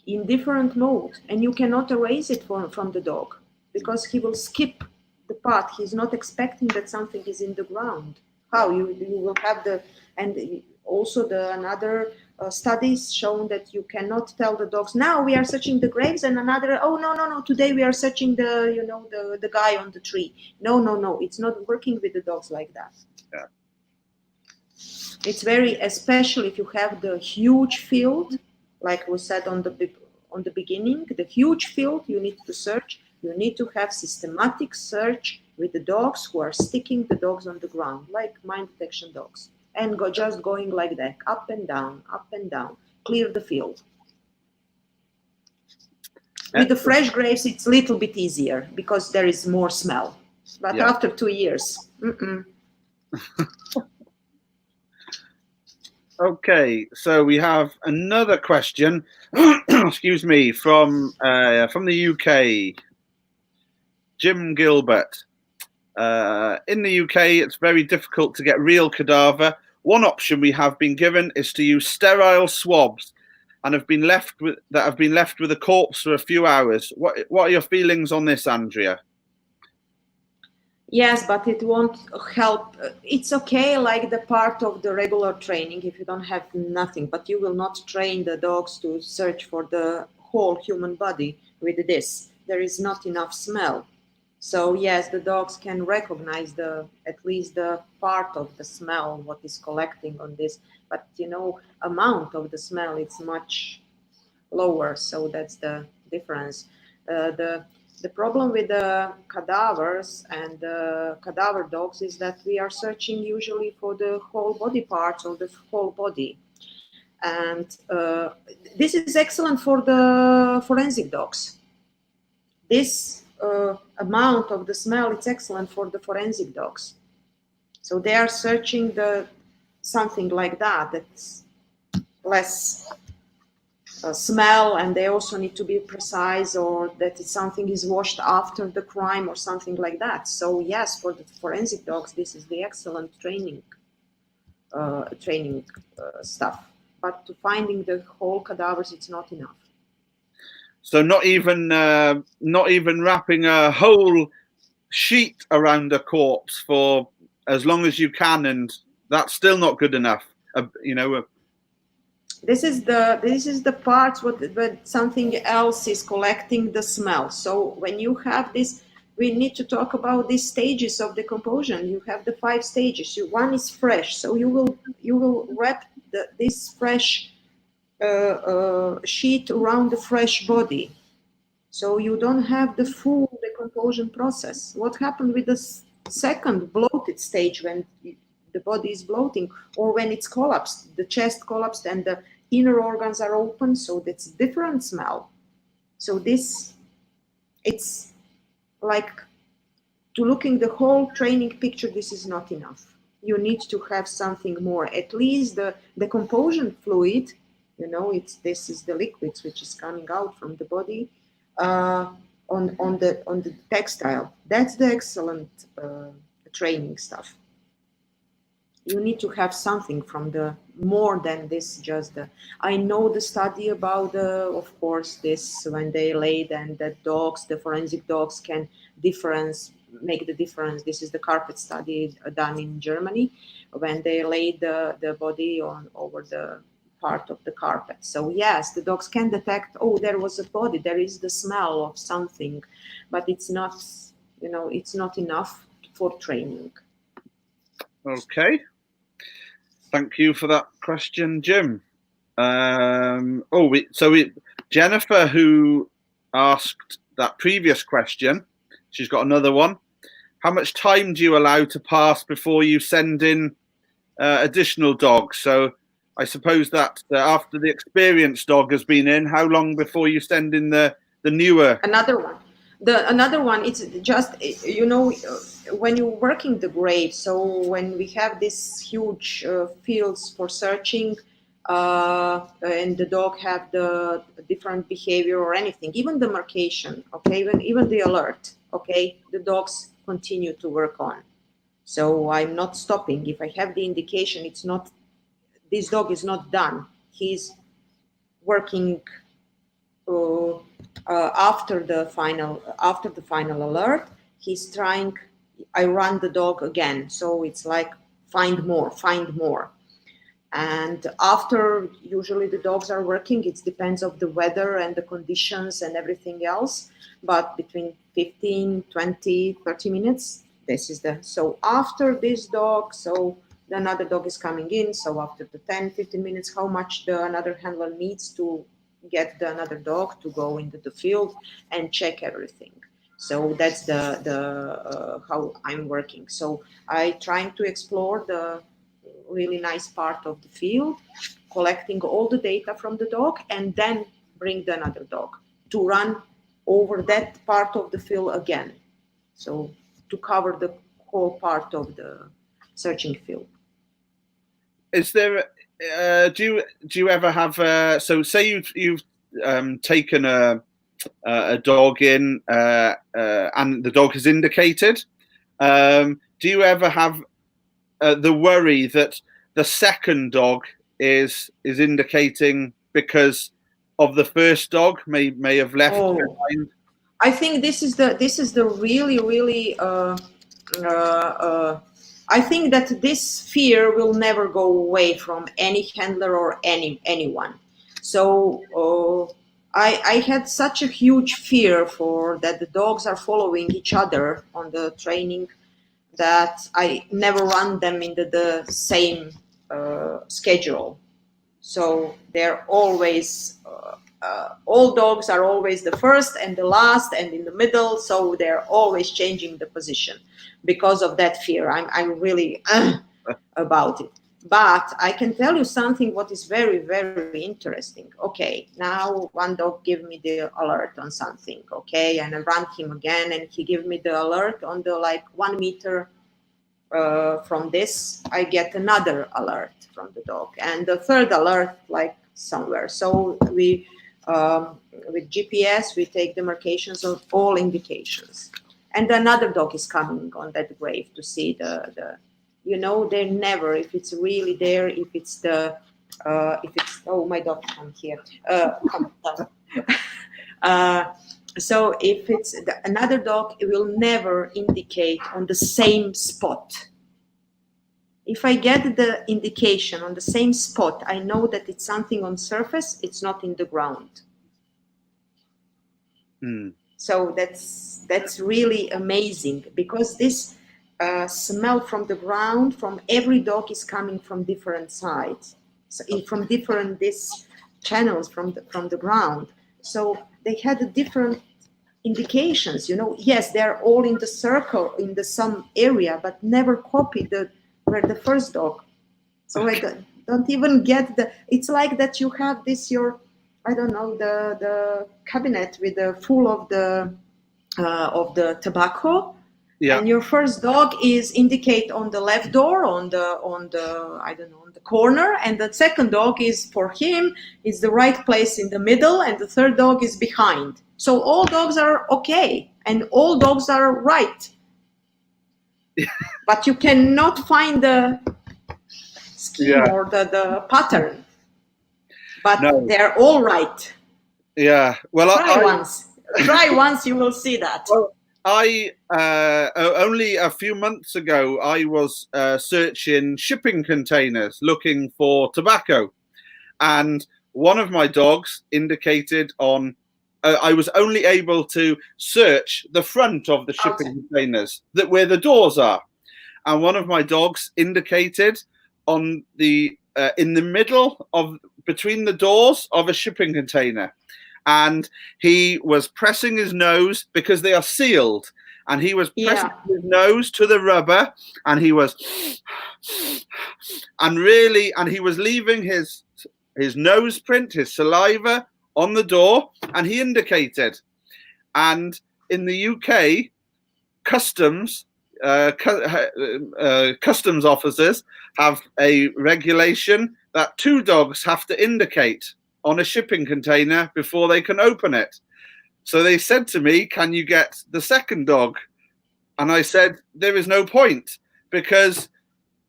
In different mode. And you cannot erase it from the dog, because he will skip the path. He's not expecting that something is in the ground. How? You will have and also another studies shown that you cannot tell the dogs, now we are searching the graves, and another, oh no, today we are searching the guy on the tree. No, it's not working with the dogs like that. Yeah. It's very, especially if you have the huge field, like we said on the beginning, the huge field you need to search. You need to have systematic search with the dogs who are sticking the dogs on the ground, like mine detection dogs. And just going like that, up and down, clear the field. With the fresh graves, it's a little bit easier because there is more smell. But after 2 years, Mm-mm. Okay, so we have another question. Excuse me, from the UK, Jim Gilbert. In the UK, it's very difficult to get real cadaver. One option we have been given is to use sterile swabs, and have been left with a corpse for a few hours. What are your feelings on this, Andrea? Yes, but it won't help. It's okay, like the part of the regular training, if you don't have nothing, but you will not train the dogs to search for the whole human body with this. There is not enough smell. So yes, the dogs can recognize at least the part of the smell, what is collecting on this. But amount of the smell, it's much lower. So that's the difference. The problem with the cadavers and the cadaver dogs is that we are searching usually for the whole body parts or the whole body. And this is excellent for the forensic dogs. This amount of the smell, it's excellent for the forensic dogs. So they are searching something like that. That's less smell, and they also need to be precise, or that something is washed after the crime or something like that. So yes, for the forensic dogs, this is the excellent training stuff. But to finding the whole cadavers, it's not enough. So not even wrapping a whole sheet around a corpse for as long as you can, and that's still not good enough. This is the part when something else is collecting the smell. So when you have this, we need to talk about these stages of decomposition. You have the 5 stages. One is fresh, so you will wrap this fresh sheet around the fresh body, so you don't have the full decomposition process. What happened with the second bloated stage, when the body is bloating, or when it's collapsed, the chest collapsed and the inner organs are open, so that's different smell. So it's like, to looking the whole training picture, this is not enough. You need to have something more, at least the decomposition fluid, this is the liquids which is coming out from the body, on the textile. That's the excellent training stuff. You need to have something from the more than this. I know the study about of course, this, when they laid, and the dogs, the forensic dogs, can make the difference. This is the carpet study done in Germany, when they laid the body over the part of the carpet. So yes, the dogs can detect, oh, there was a body, there is the smell of something, but it's not enough for training. Okay. Thank you for that question, Jim. Jennifer, who asked that previous question, she's got another one. How much time do you allow to pass before you send in additional dogs? So I suppose that after the experienced dog has been in, how long before you send in the newer? Another one, it's just, when you're working the grave, so when we have these huge fields for searching, and the dog have the different behavior or anything, even the marcation, okay, even the alert, okay, the dogs continue to work on. So I'm not stopping. If I have the indication, this dog is not done, he's working after the final alert, he's trying. I run the dog again, so it's like find more. And after, usually the dogs are working, it depends of the weather and the conditions and everything else, but between 15, 20, 30 minutes, so after this dog, so the another dog is coming in, so after the 10, 15 minutes, how much the another handler needs to get another dog to go into the field and check everything. So that's the how I'm working. So I trying to explore the really nice part of the field, collecting all the data from the dog, and then bring the another dog to run over that part of the field again. So to cover the whole part of the searching field. Is there? Do you ever have? So say you've taken a dog in, and the dog is indicated. Do you ever have the worry that the second dog is indicating because of the first dog may have left behind? I think this is the really I think that this fear will never go away from any handler or anyone. So I had such a huge fear for that the dogs are following each other on the training that I never run them into the same schedule. So they're always all dogs are always the first and the last and in the middle, so they're always changing the position because of that fear. I'm really about it. But I can tell you something what is very, very interesting. Okay, now one dog give me the alert on something, okay, and I run him again and he give me the alert on the 1 meter from this, I get another alert from the dog, and the third alert somewhere. So we with GPS we take demarcations of all indications, and another dog is coming on that grave to see the they never, if it's really there, if it's oh, my dog come here, come so if it's another dog, it will never indicate on the same spot. If I get the indication on the same spot, I know that it's something on surface, it's not in the ground. So that's really amazing, because this smell from the ground from every dog is coming from different sides, so from different channels from the ground. So they had different indications, Yes, they're all in the circle in some area, but never copied where the first dog. So I don't even get it's like that you have this I don't know, the cabinet with full of the tobacco. Yeah. And your first dog is indicate on the left door, on the I don't know, on the corner, and the second dog is for him is the right place in the middle, and the third dog is behind. So all dogs are okay, and all dogs are right. But you cannot find the scheme or the pattern. But they're all right. Yeah. Well, Try once, you will see that. Well, I only a few months ago I was searching shipping containers looking for tobacco, and one of my dogs indicated on. I was only able to search the front of the shipping containers where the doors are, and one of my dogs indicated on the in the middle of between the doors of a shipping container. And he was pressing his nose because they are sealed, and he was pressing his nose to the rubber, and he was and he was leaving his nose print, his saliva on the door, and he indicated. And in the UK, customs officers have a regulation that 2 dogs have to indicate on a shipping container before they can open it. So they said to me, "Can you get the second dog?" And I said, "There is no point, because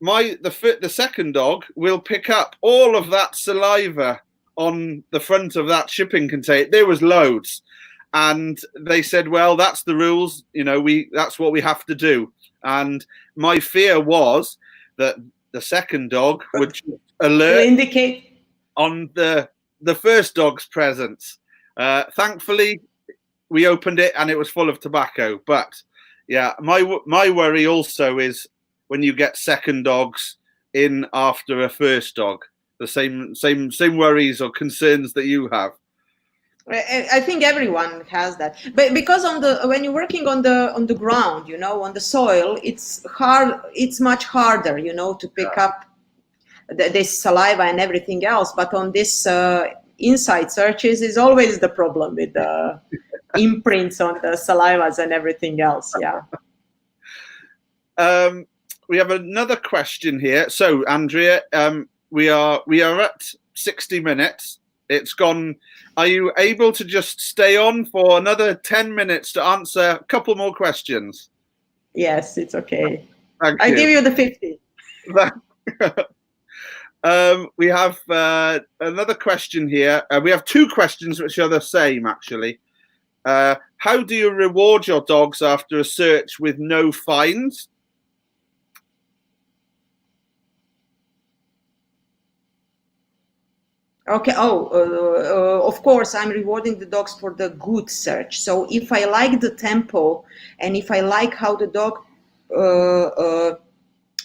the second dog will pick up all of that saliva on the front of that shipping container." There was loads, and they said, "Well, that's the rules. That's what we have to do." And my fear was that the second dog would alert indicate on the first dog's presence. Thankfully, we opened it and it was full of tobacco. But yeah, my worry also is when you get second dogs in after a first dog. The same worries or concerns that you have. I think everyone has that, but because when you're working on the ground, on the soil, it's hard. It's much harder, to pick up this saliva and everything else. But on this inside searches is always the problem with the imprints on the salivas and everything else. Yeah. We have another question here. So, Andrea, we are at 60 minutes. It's gone. Are you able to just stay on for another 10 minutes to answer a couple more questions? Yes, it's okay. Thank I you. give you the 50. We have another question here. We have two questions which are the same, actually. How do you reward your dogs after a search with no fines? Okay. Of course, I'm rewarding the dogs for the good search. So if I like the tempo and if I like how the dog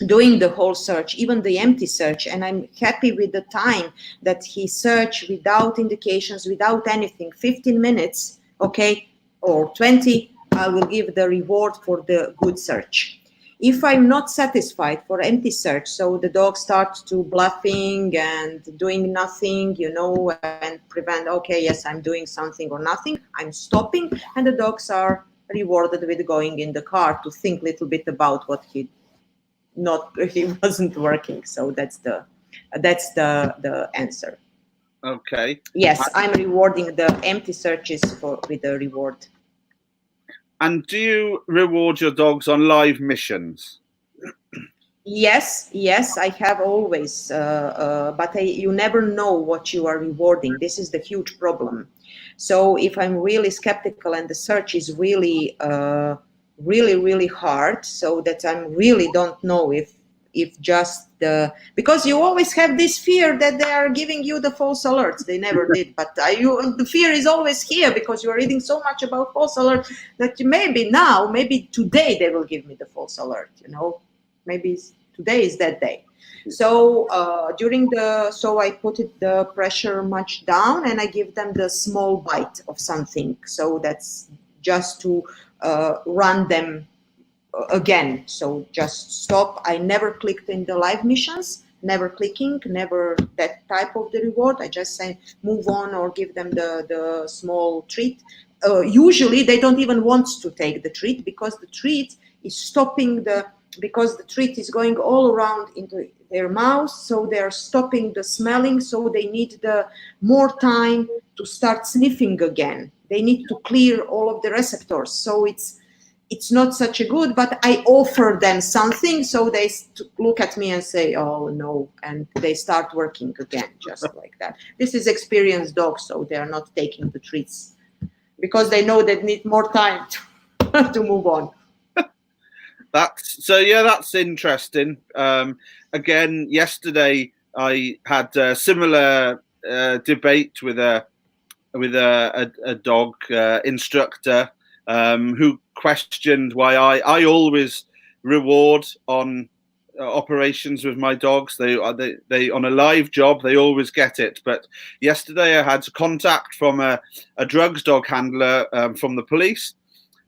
doing the whole search, even the empty search, and I'm happy with the time that he searched without indications, without anything, 15 minutes, okay, or 20, I will give the reward for the good search. If I'm not satisfied for empty search, so the dog starts to bluffing and doing nothing, and prevent, okay, yes, I'm doing something or nothing, I'm stopping, and the dogs are rewarded with going in the car to think a little bit about what he wasn't working. So that's the answer. Okay. Yes, I'm rewarding the empty searches with the reward. And do you reward your dogs on live missions? Yes, I have always, but you never know what you are rewarding. This is the huge problem. So if I'm really skeptical and the search is really, really hard, so that I really don't know if just because you always have this fear that they are giving you the false alerts. They never did, but the fear is always here because you are reading so much about false alerts that maybe today they will give me the false alert. Maybe today is that day. So I put the pressure much down and I give them the small bite of something. So that's just to run them again. So just stop. I never clicked in the live missions, never clicking, never that type of the reward. I just say move on or give them the small treat. Usually they don't even want to take the treat because the treat is stopping because the treat is going all around into their mouth, so they're stopping the smelling, so they need the more time to start sniffing again. They need to clear all of the receptors, so it's not such a good, but I offer them something, so they look at me and say, oh no, and they start working again, just like that. This is experienced dogs, so they are not taking the treats because they know they need more time to move on. That's interesting. Again, yesterday I had a similar debate with a dog instructor who questioned why I always reward on operations with my dogs. They on a live job they always get it. But yesterday I had contact from a drugs dog handler from the police.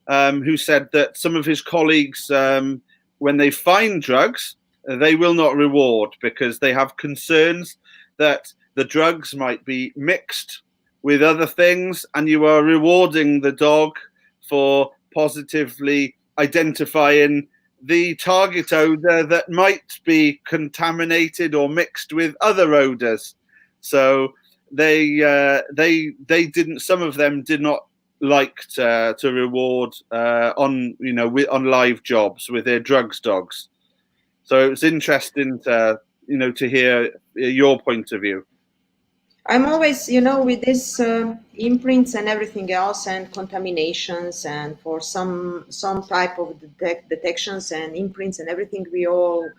Who said that some of his colleagues, when they find drugs, they will not reward because they have concerns that the drugs might be mixed with other things and you are rewarding the dog for positively identifying the target odor that might be contaminated or mixed with other odors. So they didn't. Some of them did not like to reward on live jobs with their drugs dogs. So it's interesting to hear your point of view. I'm always, with this imprints and everything else and contaminations and for some type of detections and imprints and everything, we all,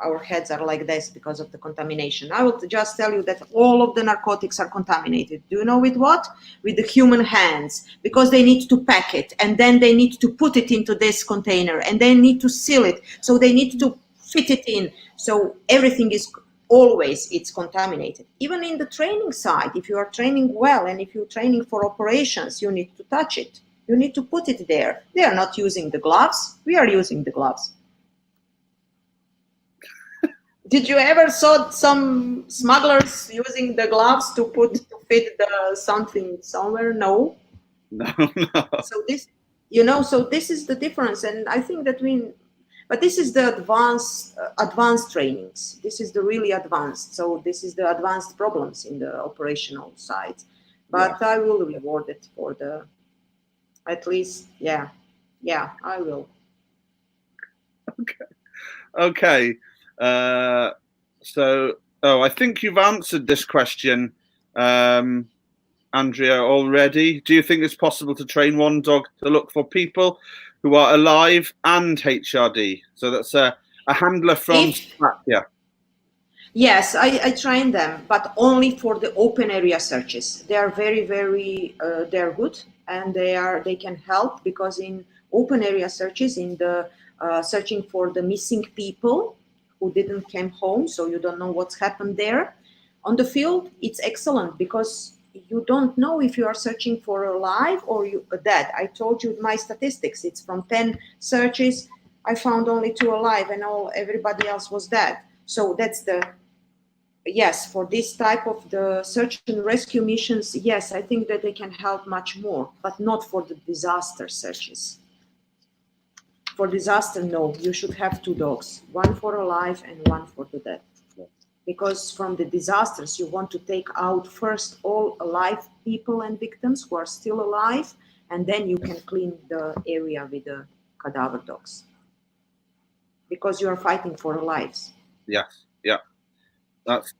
our heads are like this because of the contamination. I will just tell you that all of the narcotics are contaminated. Do you know with what? With the human hands, because they need to pack it and then they need to put it into this container and they need to seal it. So they need to fit it in. So everything is always it's contaminated. Even in the training side, if you are training well and if you're training for operations, you need to touch it. You need to put it there. They are not using the gloves. We are using the gloves. Did you ever saw some smugglers using the gloves to fit the something somewhere? No. No. So this So this is the difference, and I think that but this is the advanced trainings. This is the really advanced. So this is the advanced problems in the operational side. But I will reward it for the, at least, yeah, I will. Okay. So, I think you've answered this question, Andrea, already. Do you think it's possible to train one dog to look for people who are alive and HRD? So that's a handler from Slovakia. Yes, I train them, but only for the open area searches. They are very, very, they're good, and they can help, because in open area searches, in the searching for the missing people who didn't come home, so you don't know what's happened there. On the field, it's excellent, because you don't know if you are searching for alive or you dead. I told you my statistics. It's from 10 searches, I found only 2 alive, and everybody else was dead. So that's the, yes, for this type of the search and rescue missions, yes, I think that they can help much more, but not for the disaster searches. For disaster, no, you should have 2 dogs, one for alive and one for the dead. Because from the disasters, you want to take out first all alive people and victims who are still alive, and then you can clean the area with the cadaver dogs. Because you are fighting for lives. Yes, yeah. That's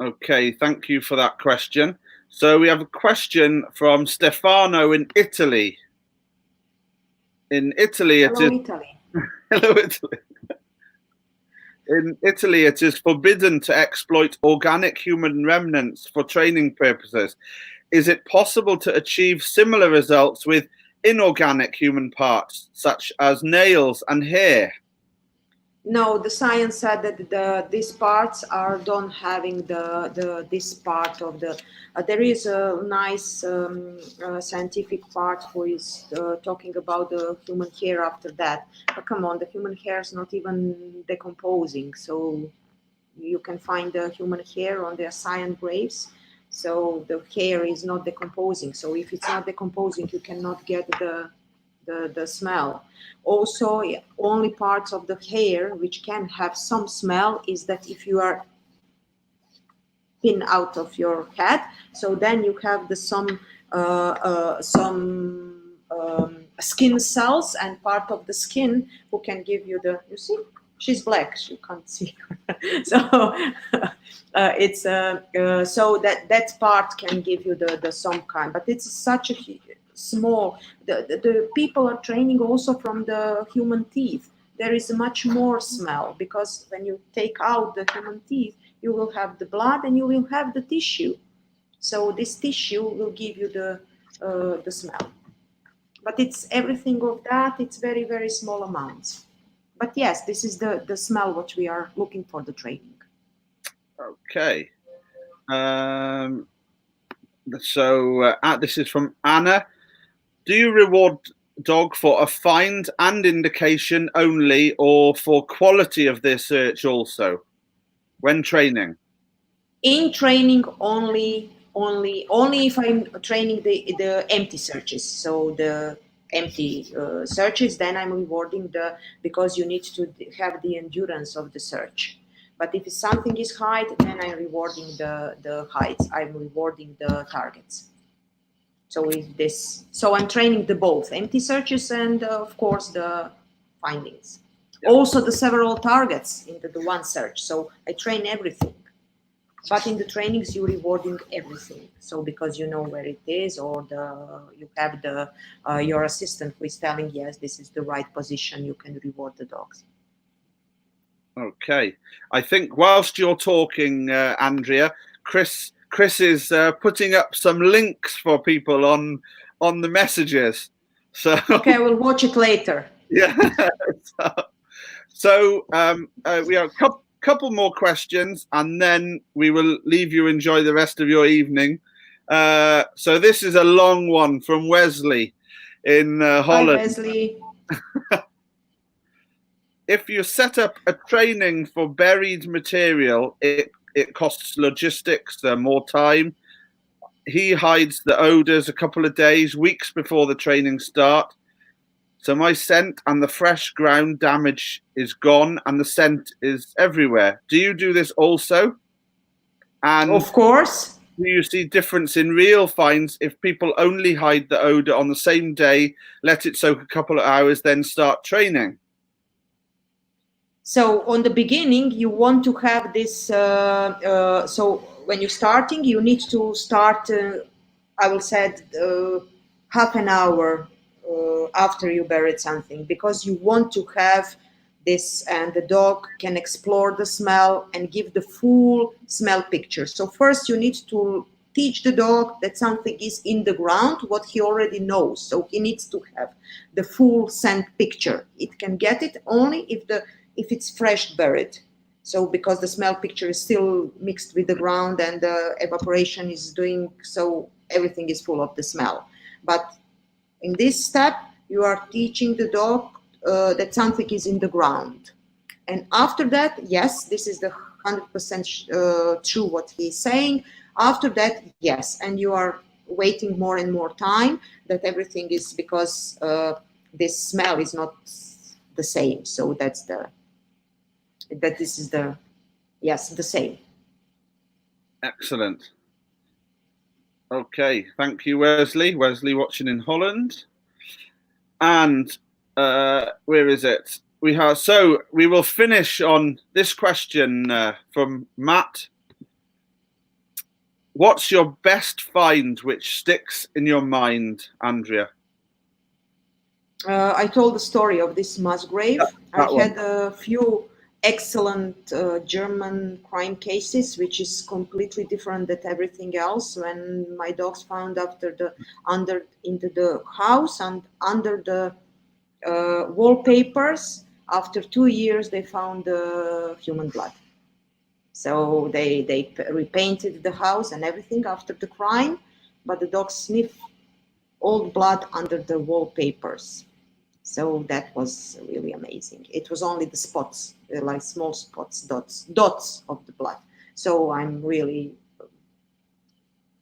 okay. Thank you for that question. So we have a question from Stefano in Italy. In Italy, Hello, Italy. Hello, Italy. In Italy, it is forbidden to exploit organic human remnants for training purposes. Is it possible to achieve similar results with inorganic human parts, such as nails and hair? No, the science said that these parts are don't having this part of the. There is a nice scientific part who is talking about the human hair after that. But come on, the human hair is not even decomposing, so you can find the human hair on their cyan graves. So the hair is not decomposing. So if it's not decomposing, you cannot get the smell. Also, only parts of the hair which can have some smell is that if you are pin out of your head, so then you have some skin cells and part of the skin who can give you the, you see, she's black, you can't see her. So it's so that part can give you the some kind, but it's such a small. The people are training also from the human teeth. There is much more smell, because when you take out the human teeth, you will have the blood and you will have the tissue. So this tissue will give you the smell. But it's everything of that. It's very, very small amounts. But yes, this is the smell what we are looking for the training. Okay. So this is from Anna. Do you reward dog for a find and indication only, or for quality of their search also when training? In training, only if I'm training the empty searches. So the empty searches, then I'm rewarding because you need to have the endurance of the search. But if something is hide, then I'm rewarding the hides. I'm rewarding the targets. So I'm training the both empty searches and of course the findings. Yeah. Also the several targets into the one search. So I train everything. But in the trainings, you're rewarding everything. So because you know where it is, or you have your assistant who is telling, yes, this is the right position, you can reward the dogs. Okay. I think whilst you're talking, Andrea, Chris is putting up some links for people on the messages. So okay, I will watch it later. Yeah. So we have a couple more questions, and then we will leave you enjoy the rest of your evening. So this is a long one from Wesley in Holland. Hi, Wesley. If you set up a training for buried material, it costs logistics, more time. He hides the odors a couple of days, weeks before the training start. So my scent and the fresh ground damage is gone and the scent is everywhere. Do you do this also? And Of course. do you see difference in real finds if people only hide the odor on the same day, let it soak a couple of hours, then start training? So on the beginning, you want to have this. So when you're starting, you need to start. I will say half an hour after you buried something, because you want to have this, and the dog can explore the smell and give the full smell picture. So first, you need to teach the dog that something is in the ground, what he already knows. So he needs to have the full scent picture. It can get it only if it's fresh buried. So because the smell picture is still mixed with the ground and the evaporation is doing so, everything is full of the smell. But in this step, you are teaching the dog that something is in the ground. And after that, yes, this is the 100% true what he's saying. After that, yes, and you are waiting more and more time that everything is, because this smell is not the same. So this is the, yes, the same. Excellent. Okay, thank you, Wesley. Wesley watching in Holland. And where is it? We will finish on this question from Matt. What's your best find which sticks in your mind, Andrea? I told the story of this Musgrave. I had a few excellent German crime cases, which is completely different than everything else. When my dogs found into the house and under the wallpapers, after 2 years, they found human blood. So they repainted the house and everything after the crime, but the dogs sniffed old blood under the wallpapers. So that was really amazing. It was only the spots, like small spots, dots of the blood. So I'm really,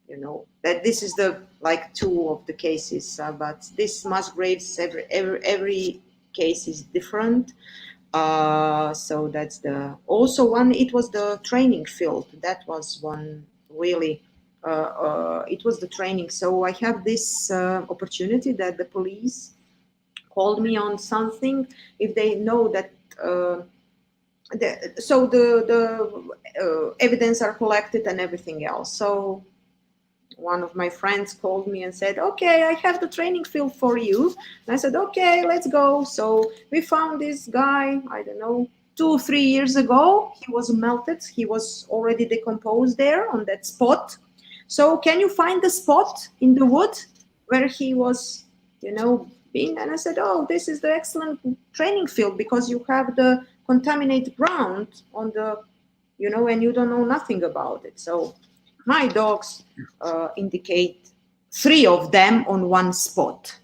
that this is the like two of the cases. But this Musgraves, every case is different. So that's the also one. It was the training field. That was one really. It was the training. So I have this opportunity that the police called me on something if they know that the evidence are collected and everything else. So one of my friends called me and said, okay, I have the training field for you. And I said, okay, let's go. So we found this guy, I don't know, 2-3 years ago. He was melted. He was already decomposed there on that spot. So can you find the spot in the wood where he was, been? And I said, oh, this is the excellent training field, because you have the contaminated ground on the, and you don't know nothing about it. So my dogs indicate 3 of them on one spot.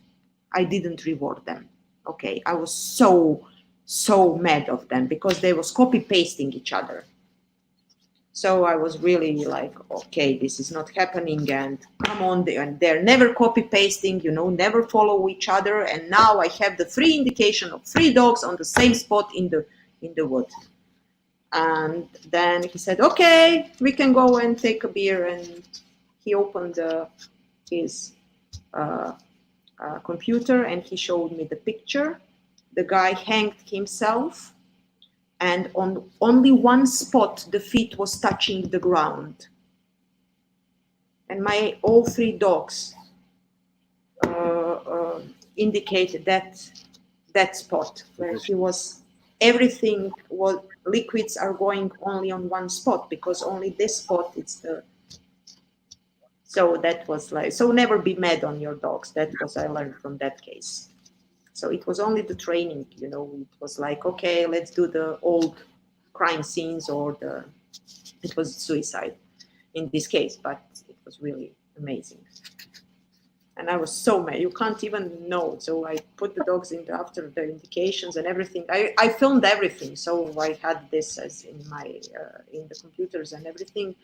I didn't reward them. Okay, I was so mad of them because they was copy pasting each other. So I was really like, okay, this is not happening, and come on, and they're never copy pasting, never follow each other. And now I have the 3 indication of 3 dogs on the same spot in the wood. And then he said, okay, we can go and take a beer. And he opened his computer and he showed me the picture. The guy hanged himself, and on only one spot the feet was touching the ground. And all 3 dogs indicated that spot where he was. Everything was, liquids are going only on one spot, because only this spot it's the. So that was like, so never be mad on your dogs. That was, I learned from that case. So it was only the training, it was like, okay, let's do the old crime scenes, or it was suicide in this case, but it was really amazing. And I was so mad, you can't even know. So I put the dogs in after the indications and everything. I filmed everything, so I had this as in my in the computers and everything,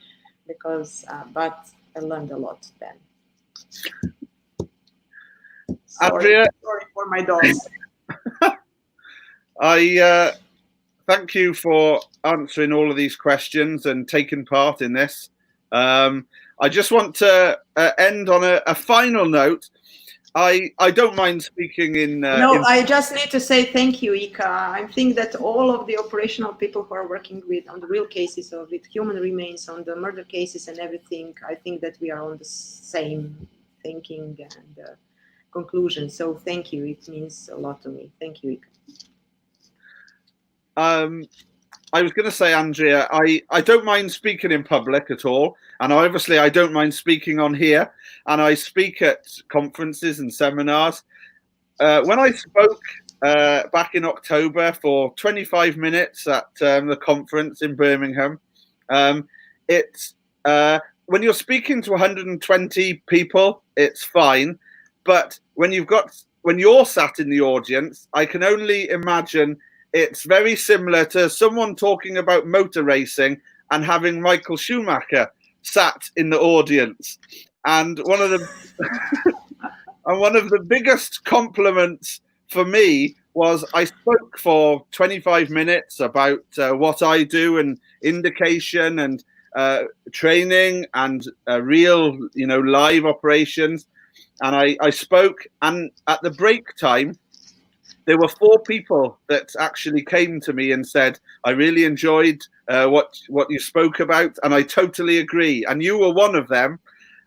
because but I learned a lot then. Sorry for my dogs. I thank you for answering all of these questions and taking part in this. I just want to end on a final note. I don't mind speaking in. No, I just need to say thank you, Ika. I think that all of the operational people who are working with on the real cases or with human remains on the murder cases and everything, I think that we are on the same thinking and conclusion. So thank you. It means a lot to me. Thank you, Ika. I was going to say, Andrea, I don't mind speaking in public at all. And obviously, I don't mind speaking on here. And I speak at conferences and seminars. When I spoke back in October for 25 minutes at the conference in Birmingham, it's when you're speaking to 120 people, it's fine. But when you're sat in the audience, I can only imagine it's very similar to someone talking about motor racing and having Michael Schumacher sat in the audience. And one of the biggest compliments for me was I spoke for 25 minutes about what I do and indication and training and real, live operations. And I spoke, and at the break time, there were 4 people that actually came to me and said, I really enjoyed what you spoke about, and I totally agree. And you were one of them.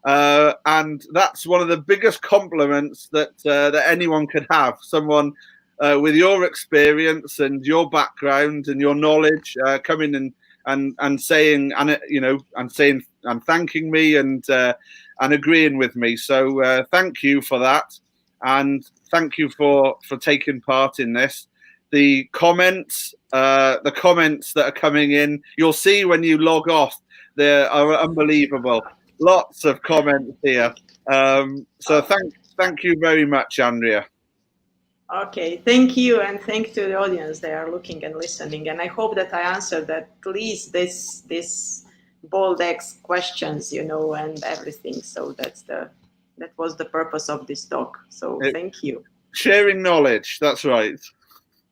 And that's one of the biggest compliments that anyone could have. Someone with your experience and your background and your knowledge coming and saying and thanking me and agreeing with me. So thank you for that, and thank you for taking part in this. The comments that are coming in, you'll see when you log off, they are unbelievable. Lots of comments here. So thank you very much, Andrea. Okay, thank you, and thank to the audience. They are looking and listening, and I hope that I answered at least this bold X questions, and everything. So that was the purpose of this talk. So thank you. Sharing knowledge. That's right.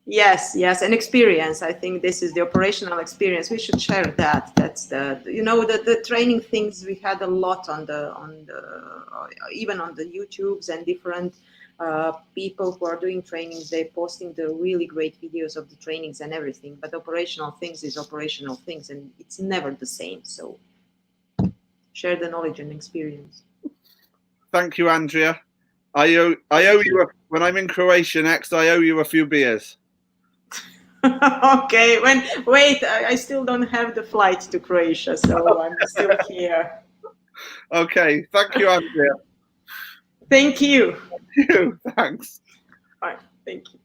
Yes, and experience. I think this is the operational experience. We should share that. That's the training things. We had a lot on the even on the YouTubes and different people who are doing trainings. They're posting the really great videos of the trainings and everything. But operational things is operational things, and it's never the same. So share the knowledge and experience. Thank you, Andrea. I owe you when I'm in Croatia next. I owe you a few beers. Okay. Wait, I still don't have the flight to Croatia, so I'm still here. Okay. Thank you, Andrea. Thank you. Thanks. Bye. Thank you.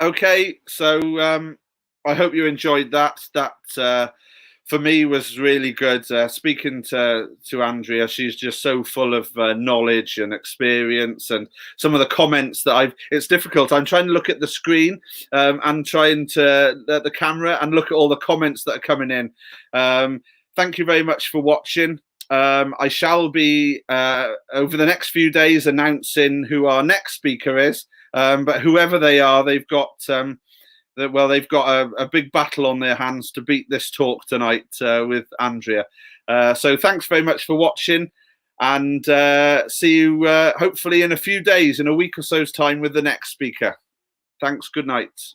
Okay. So I hope you enjoyed that. That for me was really good. Speaking to Andrea, she's just so full of knowledge and experience, and some of the comments that it's difficult. I'm trying to look at the screen and trying to the camera and look at all the comments that are coming in. Thank you very much for watching. I shall be over the next few days announcing who our next speaker is, but whoever they are, they've got a big battle on their hands to beat this talk tonight with Andrea. So thanks very much for watching, and see you hopefully in a few days, in a week or so's time, with the next speaker. Thanks. Good night.